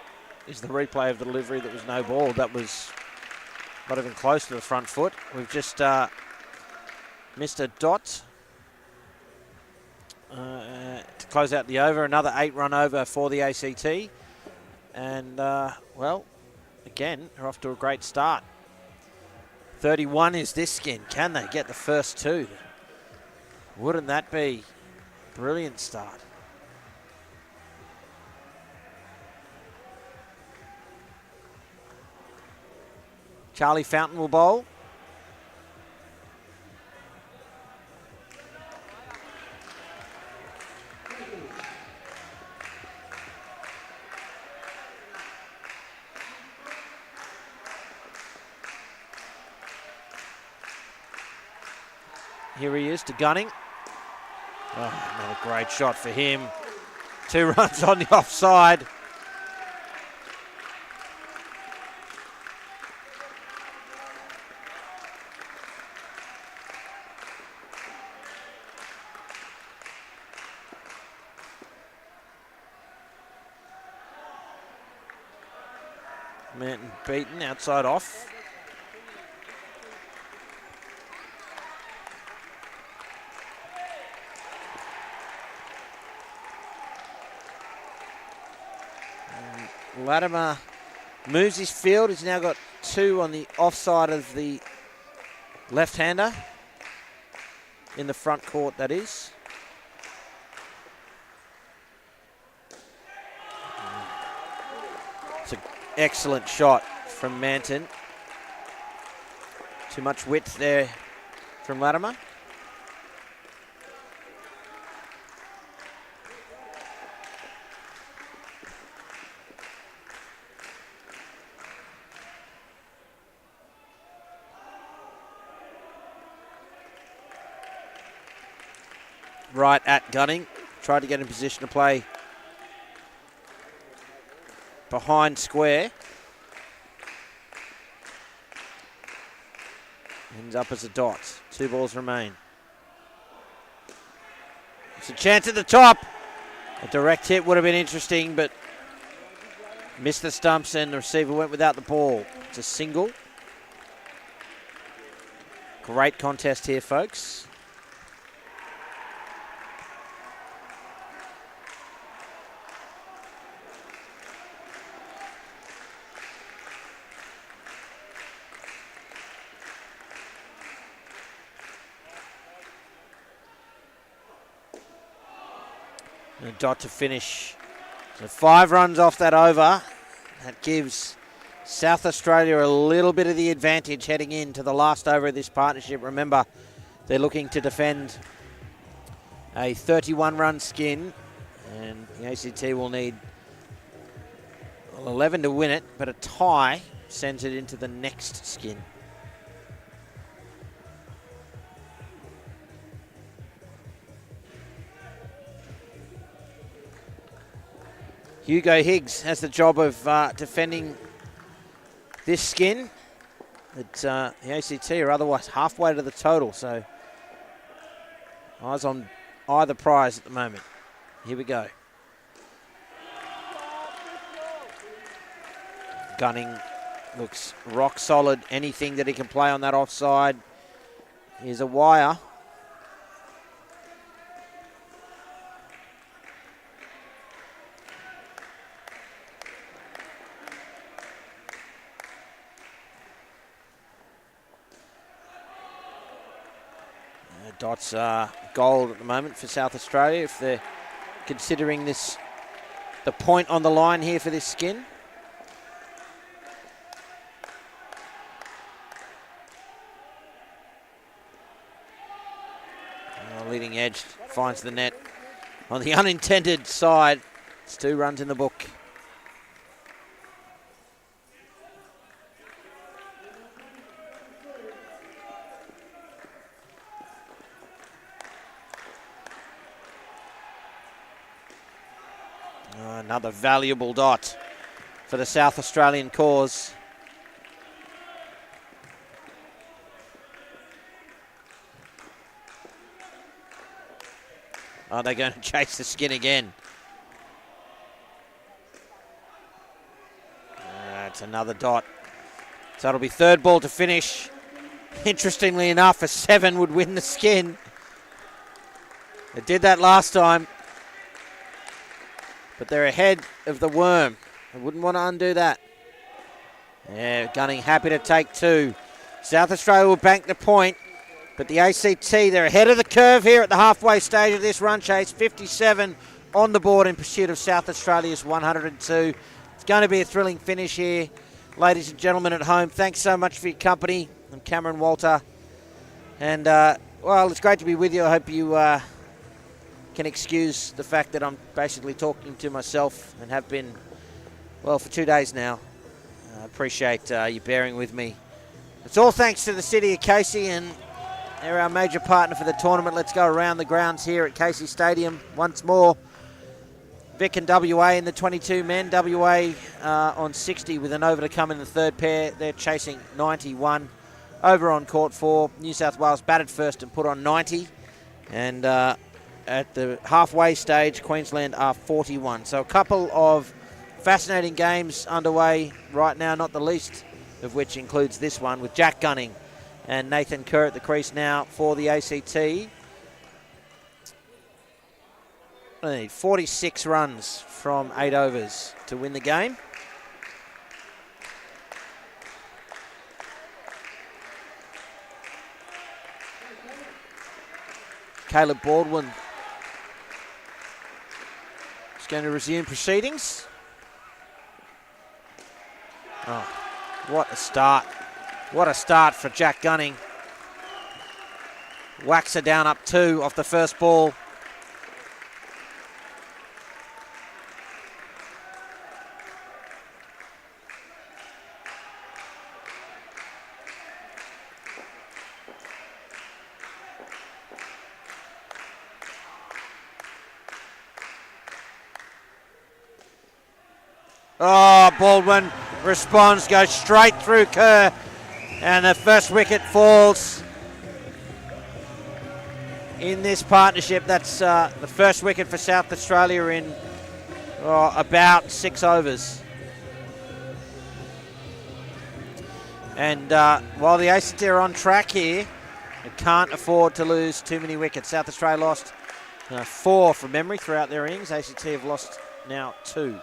S1: is the replay of the delivery that was no ball, that was not even close to the front foot. We've just missed a dot to close out the over. Another 8-run over for the ACT. And, well, again, they're off to a great start. 31 is this skin. Can they get the first two? Wouldn't that be a brilliant start? Charlie Fountain will bowl. Here he is to Gunning. Oh, another great shot for him. 2 runs on the offside. Manton beaten, outside off. Latimer moves his field. He's now got 2 on the offside of the left-hander. In the front court, that is. It's an excellent shot from Manton. Too much width there from Latimer. Right at Gunning. Tried to get in position to play behind square. Ends up as a dot. 2 balls remain. It's a chance at the top. A direct hit would have been interesting, but missed the stumps and the receiver went without the ball. It's a single. Great contest here, folks. And a dot to finish. So 5 runs off that over. That gives South Australia a little bit of the advantage heading into the last over of this partnership. Remember, they're looking to defend a 31-run skin, and the ACT will need 11 to win it, but a tie sends it into the next skin. Hugo Higgs has the job of defending this skin. The ACT are otherwise halfway to the total, so eyes on either prize at the moment. Here we go. Gunning looks rock solid. Anything that he can play on that offside is a wire. Dots are gold at the moment for South Australia if they're considering this the point on the line here for this skin. Leading edge finds the net on the unintended side. It's 2 runs in the book. Another valuable dot for the South Australian cause. Oh, they're going to chase the skin again. That's another dot. So it'll be third ball to finish. Interestingly enough, a 7 would win the skin. They did that last time. But they're ahead of the worm. I wouldn't want to undo that. Yeah, Gunning happy to take 2. South Australia will bank the point. But the ACT, they're ahead of the curve here at the halfway stage of this run chase. 57 on the board in pursuit of South Australia's 102. It's going to be a thrilling finish here. Ladies and gentlemen at home, thanks so much for your company. I'm Cameron Walter. And, well, it's great to be with you. I hope you can excuse the fact that I'm basically talking to myself and have been, well, for 2 days now. I appreciate you bearing with me. It's all thanks to the City of Casey, and they're our major partner for the tournament. Let's go around the grounds here at Casey Stadium once more. Vic and WA in the 22 men. WA on 60 with an over to come in the third pair. They're chasing 91. Over on court 4, New South Wales batted first and put on 90. And at the halfway stage, Queensland are 41. So a couple of fascinating games underway right now, not the least of which includes this one with Jack Gunning and Nathan Kerr at the crease now for the ACT. They need 46 runs from 8 overs to win the game. Caleb Baldwin is going to resume proceedings. Oh, what a start. What a start for Jack Gunning. Whacks her down up 2 off the first ball. Oh, Baldwin responds, goes straight through Kerr, and the first wicket falls in this partnership. That's the first wicket for South Australia in about 6 overs. And while the ACT are on track here, they can't afford to lose too many wickets. South Australia lost 4 from memory throughout their innings. ACT have lost now 2.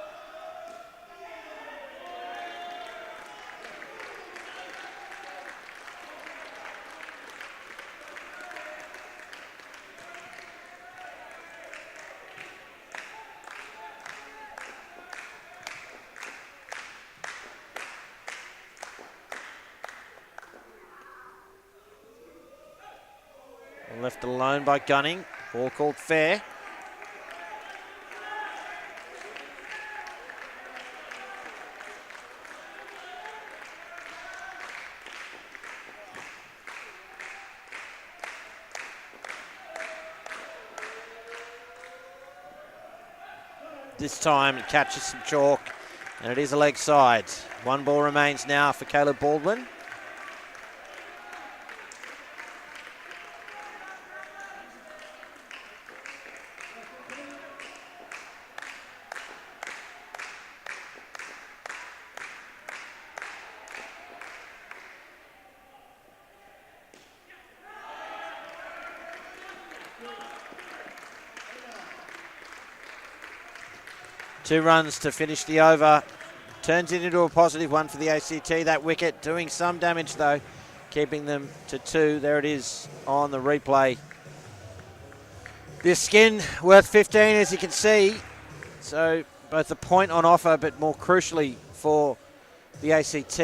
S1: Left alone by Gunning. Ball called fair. This time it catches some chalk, and it is a leg side. 1 ball remains now for Caleb Baldwin. Two runs to finish the over. Turns it into a positive one for the ACT. That wicket doing some damage though, keeping them to 2. There it is on the replay. This skin worth 15, as you can see. So both the point on offer, but more crucially for the ACT,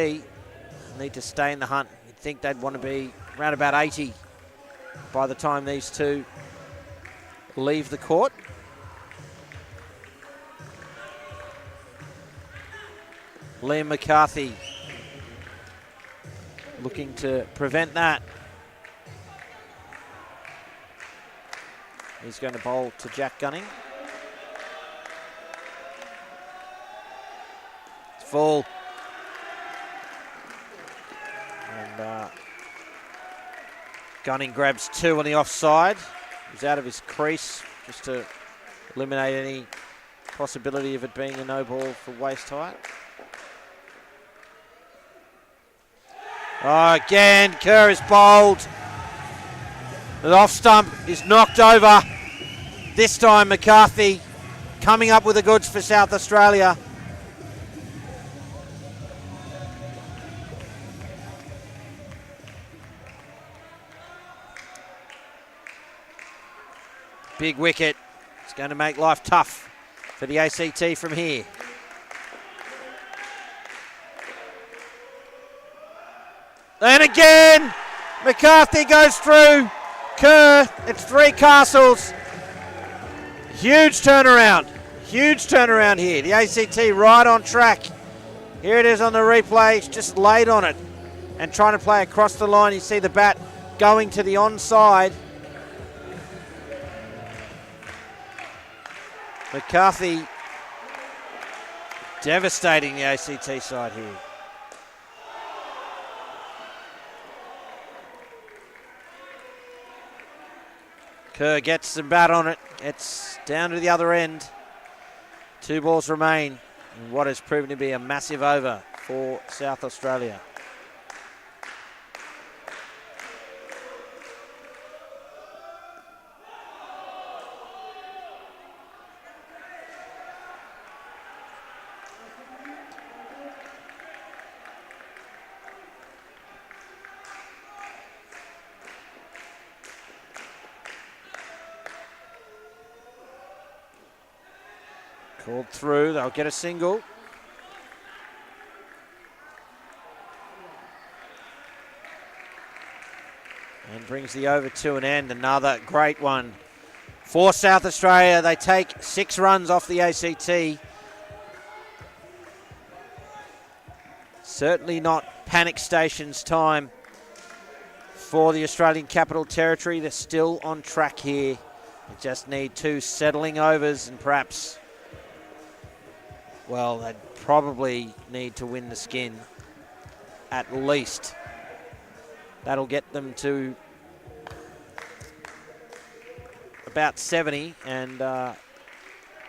S1: need to stay in the hunt. You'd think they'd want to be around about 80 by the time these two leave the court. Liam McCarthy looking to prevent that. He's going to bowl to Jack Gunning. full. And Gunning grabs 2 on the offside. He's out of his crease just to eliminate any possibility of it being a no ball for waist height. Oh, again, Kerr is bowled. The off stump is knocked over. This time McCarthy coming up with the goods for South Australia. Big wicket. It's going to make life tough for the ACT from here. And again, McCarthy goes through. Kerr, it's 3 castles. Huge turnaround here. The ACT right on track. Here it is on the replay. It's just laid on it and trying to play across the line. You see the bat going to the onside. McCarthy devastating the ACT side here. Kerr gets the bat on it. It's down to the other end. 2 balls remain in what has proven to be a massive over for South Australia. Called through, they'll get a single. And brings the over to an end. Another great one for South Australia. They take 6 runs off the ACT. Certainly not panic stations time for the Australian Capital Territory. They're still on track here. They just need 2 settling overs and perhaps, well, they'd probably need to win the skin at least. That'll get them to about 70 and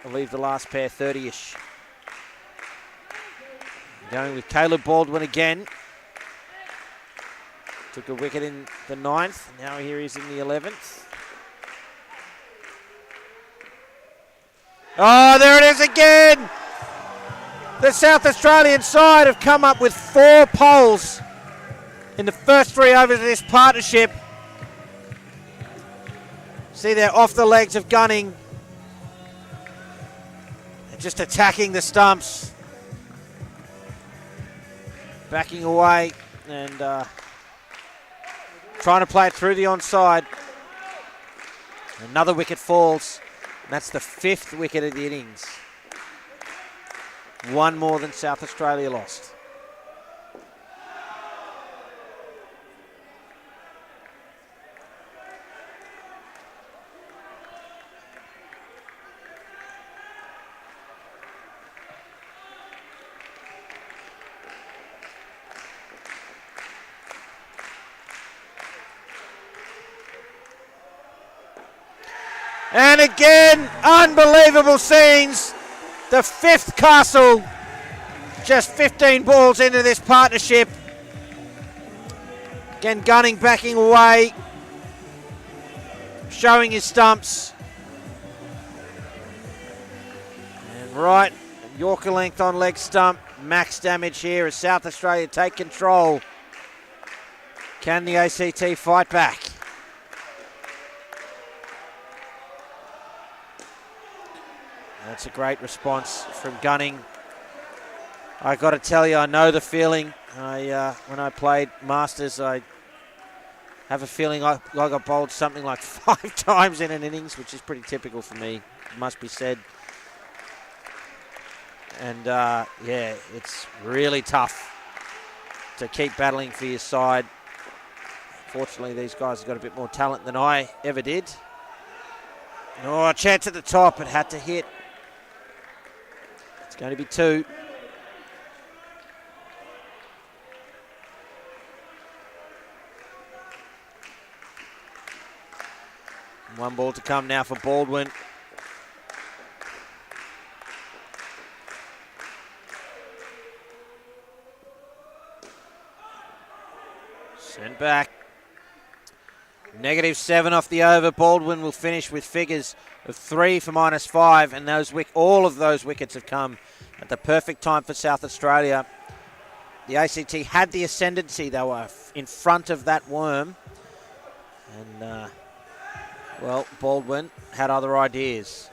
S1: leave the last pair 30-ish. Going with Caleb Baldwin again. Took a wicket in the 9th. Now here he's in the 11th. Oh, there it is again! The South Australian side have come up with 4 poles in the first 3 overs of this partnership. See, they're off the legs of Gunning. They're just attacking the stumps. Backing away and trying to play it through the onside. Another wicket falls. And that's the 5th wicket of the innings. 1 more than South Australia lost. And again, unbelievable scenes. The 5th castle, just 15 balls into this partnership. Again, Gunning backing away, showing his stumps. And right, Yorker length on leg stump. Max damage here as South Australia take control. Can the ACT fight back? That's a great response from Gunning. I got to tell you, I know the feeling. When I played Masters, I have a feeling I got bowled something like 5 times in an innings, which is pretty typical for me, it must be said. And yeah, it's really tough to keep battling for your side. Fortunately, these guys have got a bit more talent than I ever did. Oh, a chance at the top, it had to hit. It's going to be 2. One ball to come now for Baldwin. Sent back. -7 off the over. Baldwin will finish with figures of 3 for -5, and all of those wickets have come at the perfect time for South Australia. The ACT had the ascendancy. They were in front of that worm, and well, Baldwin had other ideas.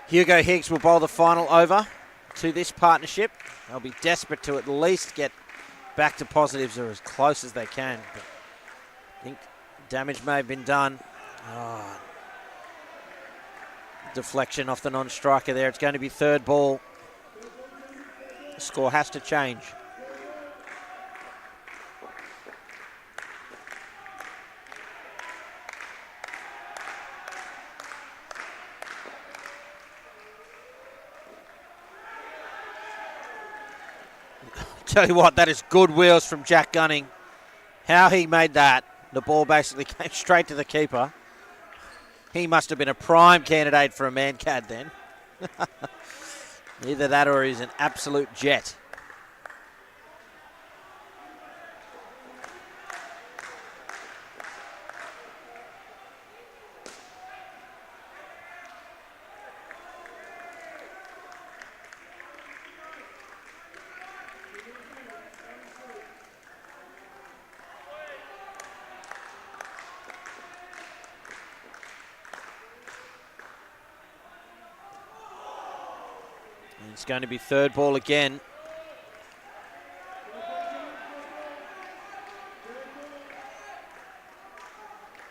S1: Hugo Higgs will bowl the final over to this partnership. They'll be desperate to at least get back to positives or as close as they can. But I think damage may have been done. Oh. Deflection off the non-striker there. It's going to be third ball. The score has to change. Tell you what, that is good wheels from Jack Gunning. How he made that. The ball basically came straight to the keeper. He must have been a prime candidate for a man-cad then. Either that or he's an absolute jet. It's going to be third ball again.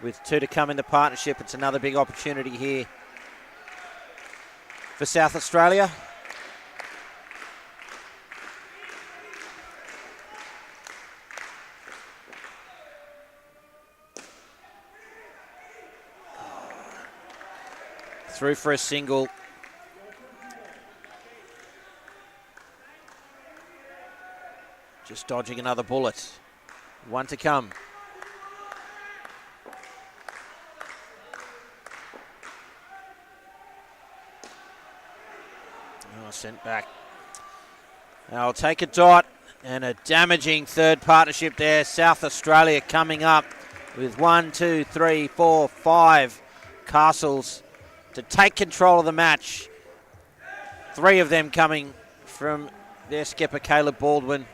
S1: With 2 to come in the partnership, it's another big opportunity here for South Australia. Through for a single. Just dodging another bullet. 1 to come. Oh, sent back. I'll take a dot and a damaging third partnership there. South Australia coming up with 1, 2, 3, 4, 5 castles to take control of the match. 3 of them coming from their skipper, Caleb Baldwin.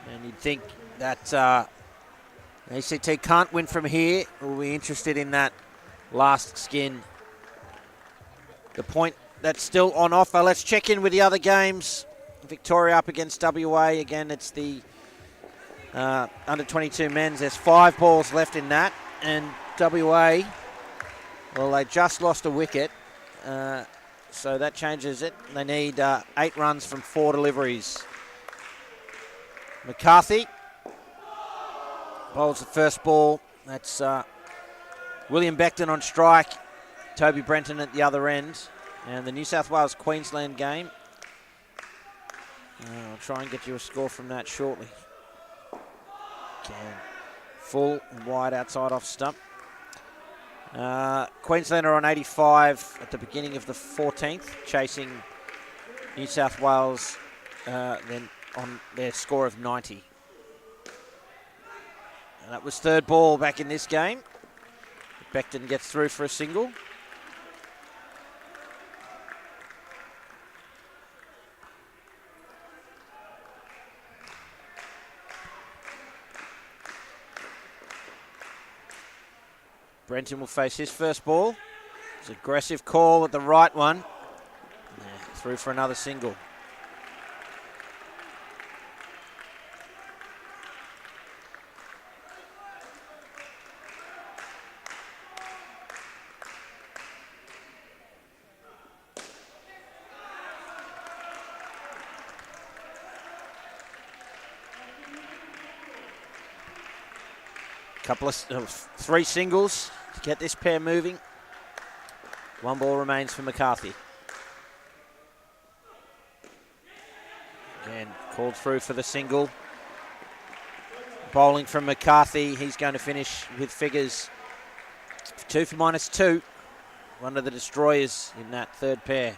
S1: And you'd think that ACT can't win from here. We'll be interested in that last skin. The point that's still on offer. Let's check in with the other games. Victoria up against WA. Again, it's the under-22 men's. There's 5 balls left in that. And WA, well, they just lost a wicket. So that changes it. They need 8 runs from 4 deliveries. McCarthy bowls the first ball. That's William Beckton on strike. Toby Brenton at the other end. And the New South Wales-Queensland game. I'll try and get you a score from that shortly. Can. Full and wide outside off stump. Queensland are on 85 at the beginning of the 14th, chasing New South Wales then on their score of 90. And that was third ball back in this game. Beckton gets through for a single. Brenton will face his first ball. It's an aggressive call at the right one. Through for another single. Three singles to get this pair moving. One ball remains for McCarthy. Again, called through for the single. Bowling from McCarthy. He's going to finish with figures 2 for -2. One of the destroyers in that third pair.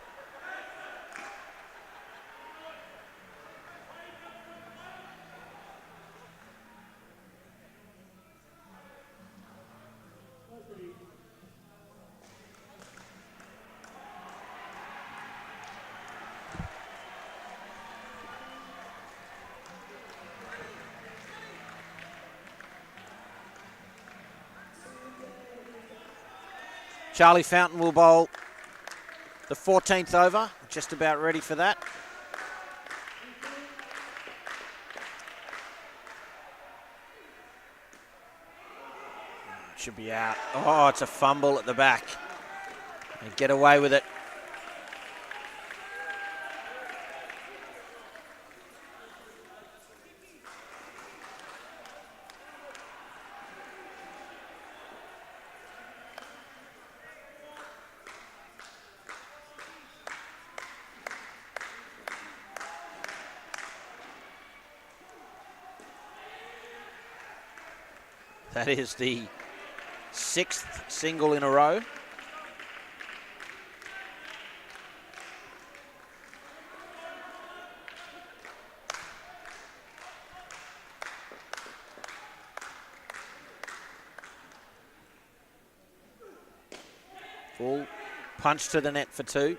S1: Charlie Fountain will bowl the 14th over, just about ready for that. Should be out. Oh, it's a fumble at the back. And get away with it. That is the 6th single in a row. Full punch to the net for 2.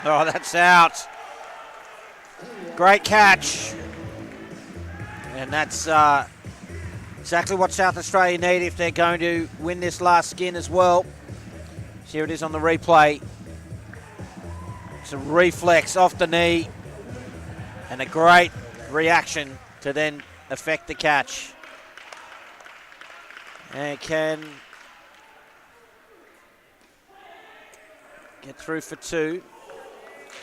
S1: Oh, that's out. Great catch. And that's exactly what South Australia need if they're going to win this last skin as well. Here it is on the replay. It's a reflex off the knee and a great reaction to then affect the catch. And can get through for 2.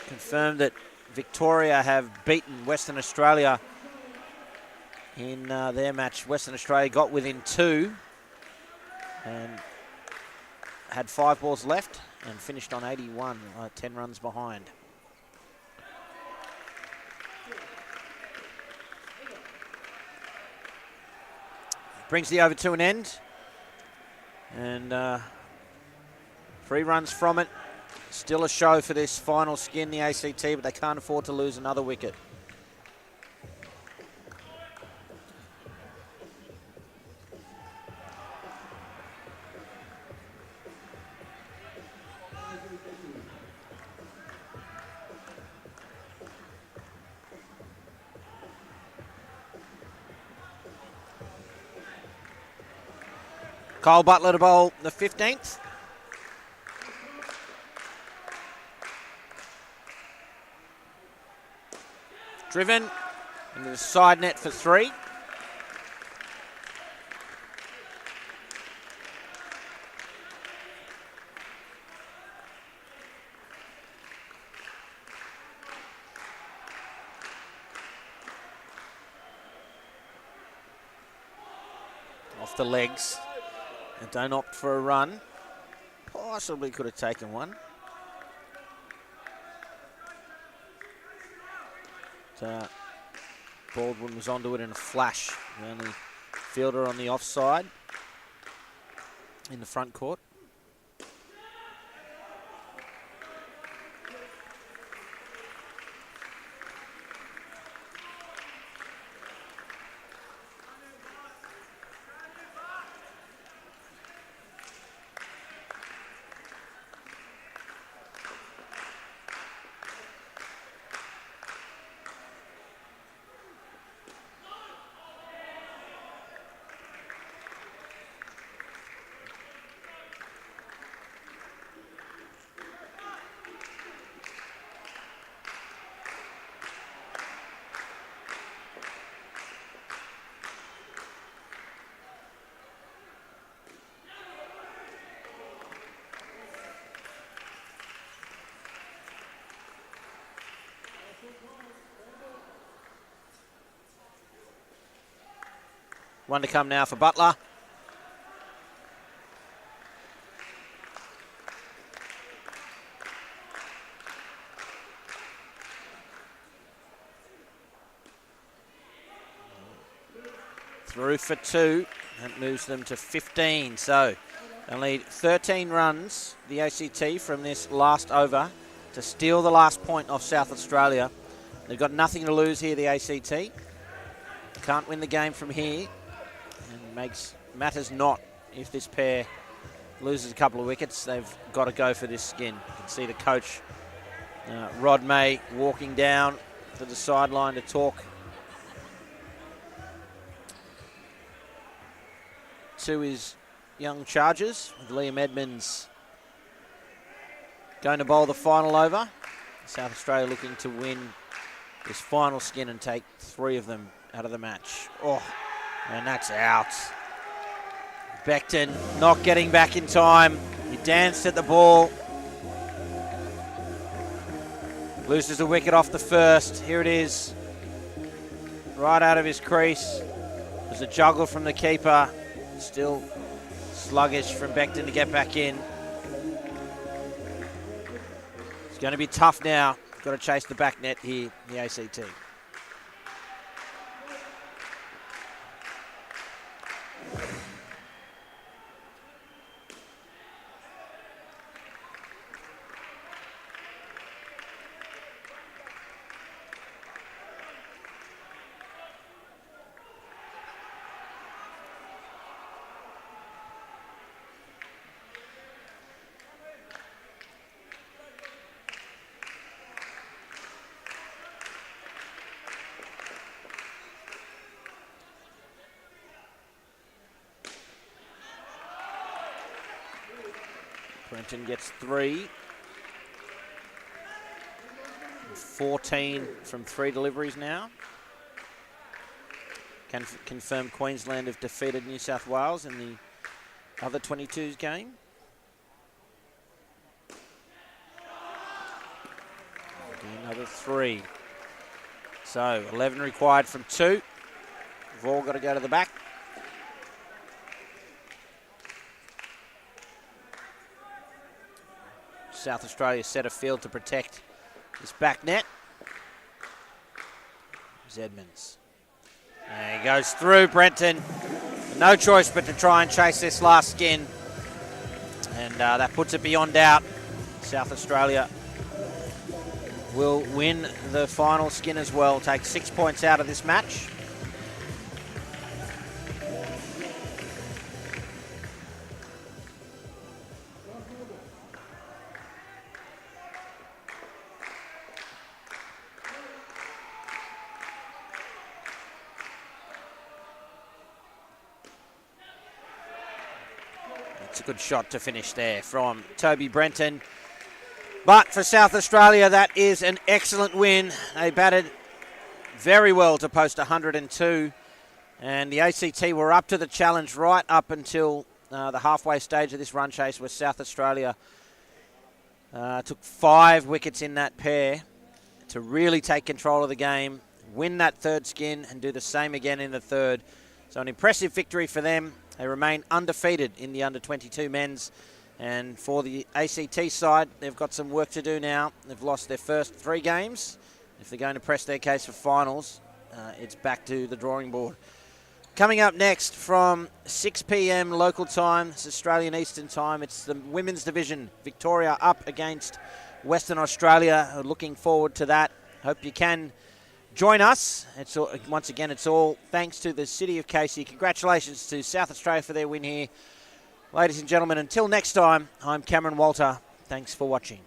S1: Confirmed that Victoria have beaten Western Australia in their match. Western Australia got within 2 and had 5 balls left and finished on 81, 10 runs behind. Brings the over to an end. And 3 runs from it. Still a show for this final skin, the ACT, but they can't afford to lose another wicket. Kyle Butler to bowl the 15th. Driven into the side net for 3. Off the legs. And don't opt for a run. Possibly could have taken one. Baldwin was onto it in a flash. The only fielder on the offside in the front court. One to come now for Butler. Through for 2. That moves them to 15. So they'll need 13 runs, the ACT, from this last over to steal the last point off South Australia. They've got nothing to lose here, the ACT. Can't win the game from here. And matters not if this pair loses a couple of wickets. They've got to go for this skin. You can see the coach, Rod May, walking down to the sideline to talk to his young chargers, with Liam Edmonds going to bowl the final over. South Australia looking to win this final skin and take 3 of them out of the match. Oh, and that's out. Becton not getting back in time. He danced at the ball. Loses a wicket off the first. Here it is. Right out of his crease. There's a juggle from the keeper. Still sluggish from Becton to get back in. It's going to be tough now. Got to chase the back net here, the ACT. Brenton gets 3. 14 from 3 deliveries now. Can confirm Queensland have defeated New South Wales in the other 22s game. Another 3. So 11 required from 2. We've all got to go to the back. South Australia set a field to protect this back net. There's Edmonds. And he goes through Brenton. No choice but to try and chase this last skin. And that puts it beyond doubt. South Australia will win the final skin as well. Take 6 points out of this match. It's a good shot to finish there from Toby Brenton. But for South Australia, that is an excellent win. They batted very well to post 102. And the ACT were up to the challenge right up until the halfway stage of this run chase, where South Australia took 5 wickets in that pair to really take control of the game, win that third skin, and do the same again in the third. So an impressive victory for them. They remain undefeated in the under-22 men's. And for the ACT side, they've got some work to do now. They've lost their first 3 games. If they're going to press their case for finals, it's back to the drawing board. Coming up next from 6 p.m. local time, it's Australian Eastern time, it's the women's division. Victoria up against Western Australia. Looking forward to that. Hope you can join us. Once again, it's all thanks to the City of Casey. Congratulations to South Australia for their win here. Ladies and gentlemen, until next time, I'm Cameron Walter. Thanks for watching.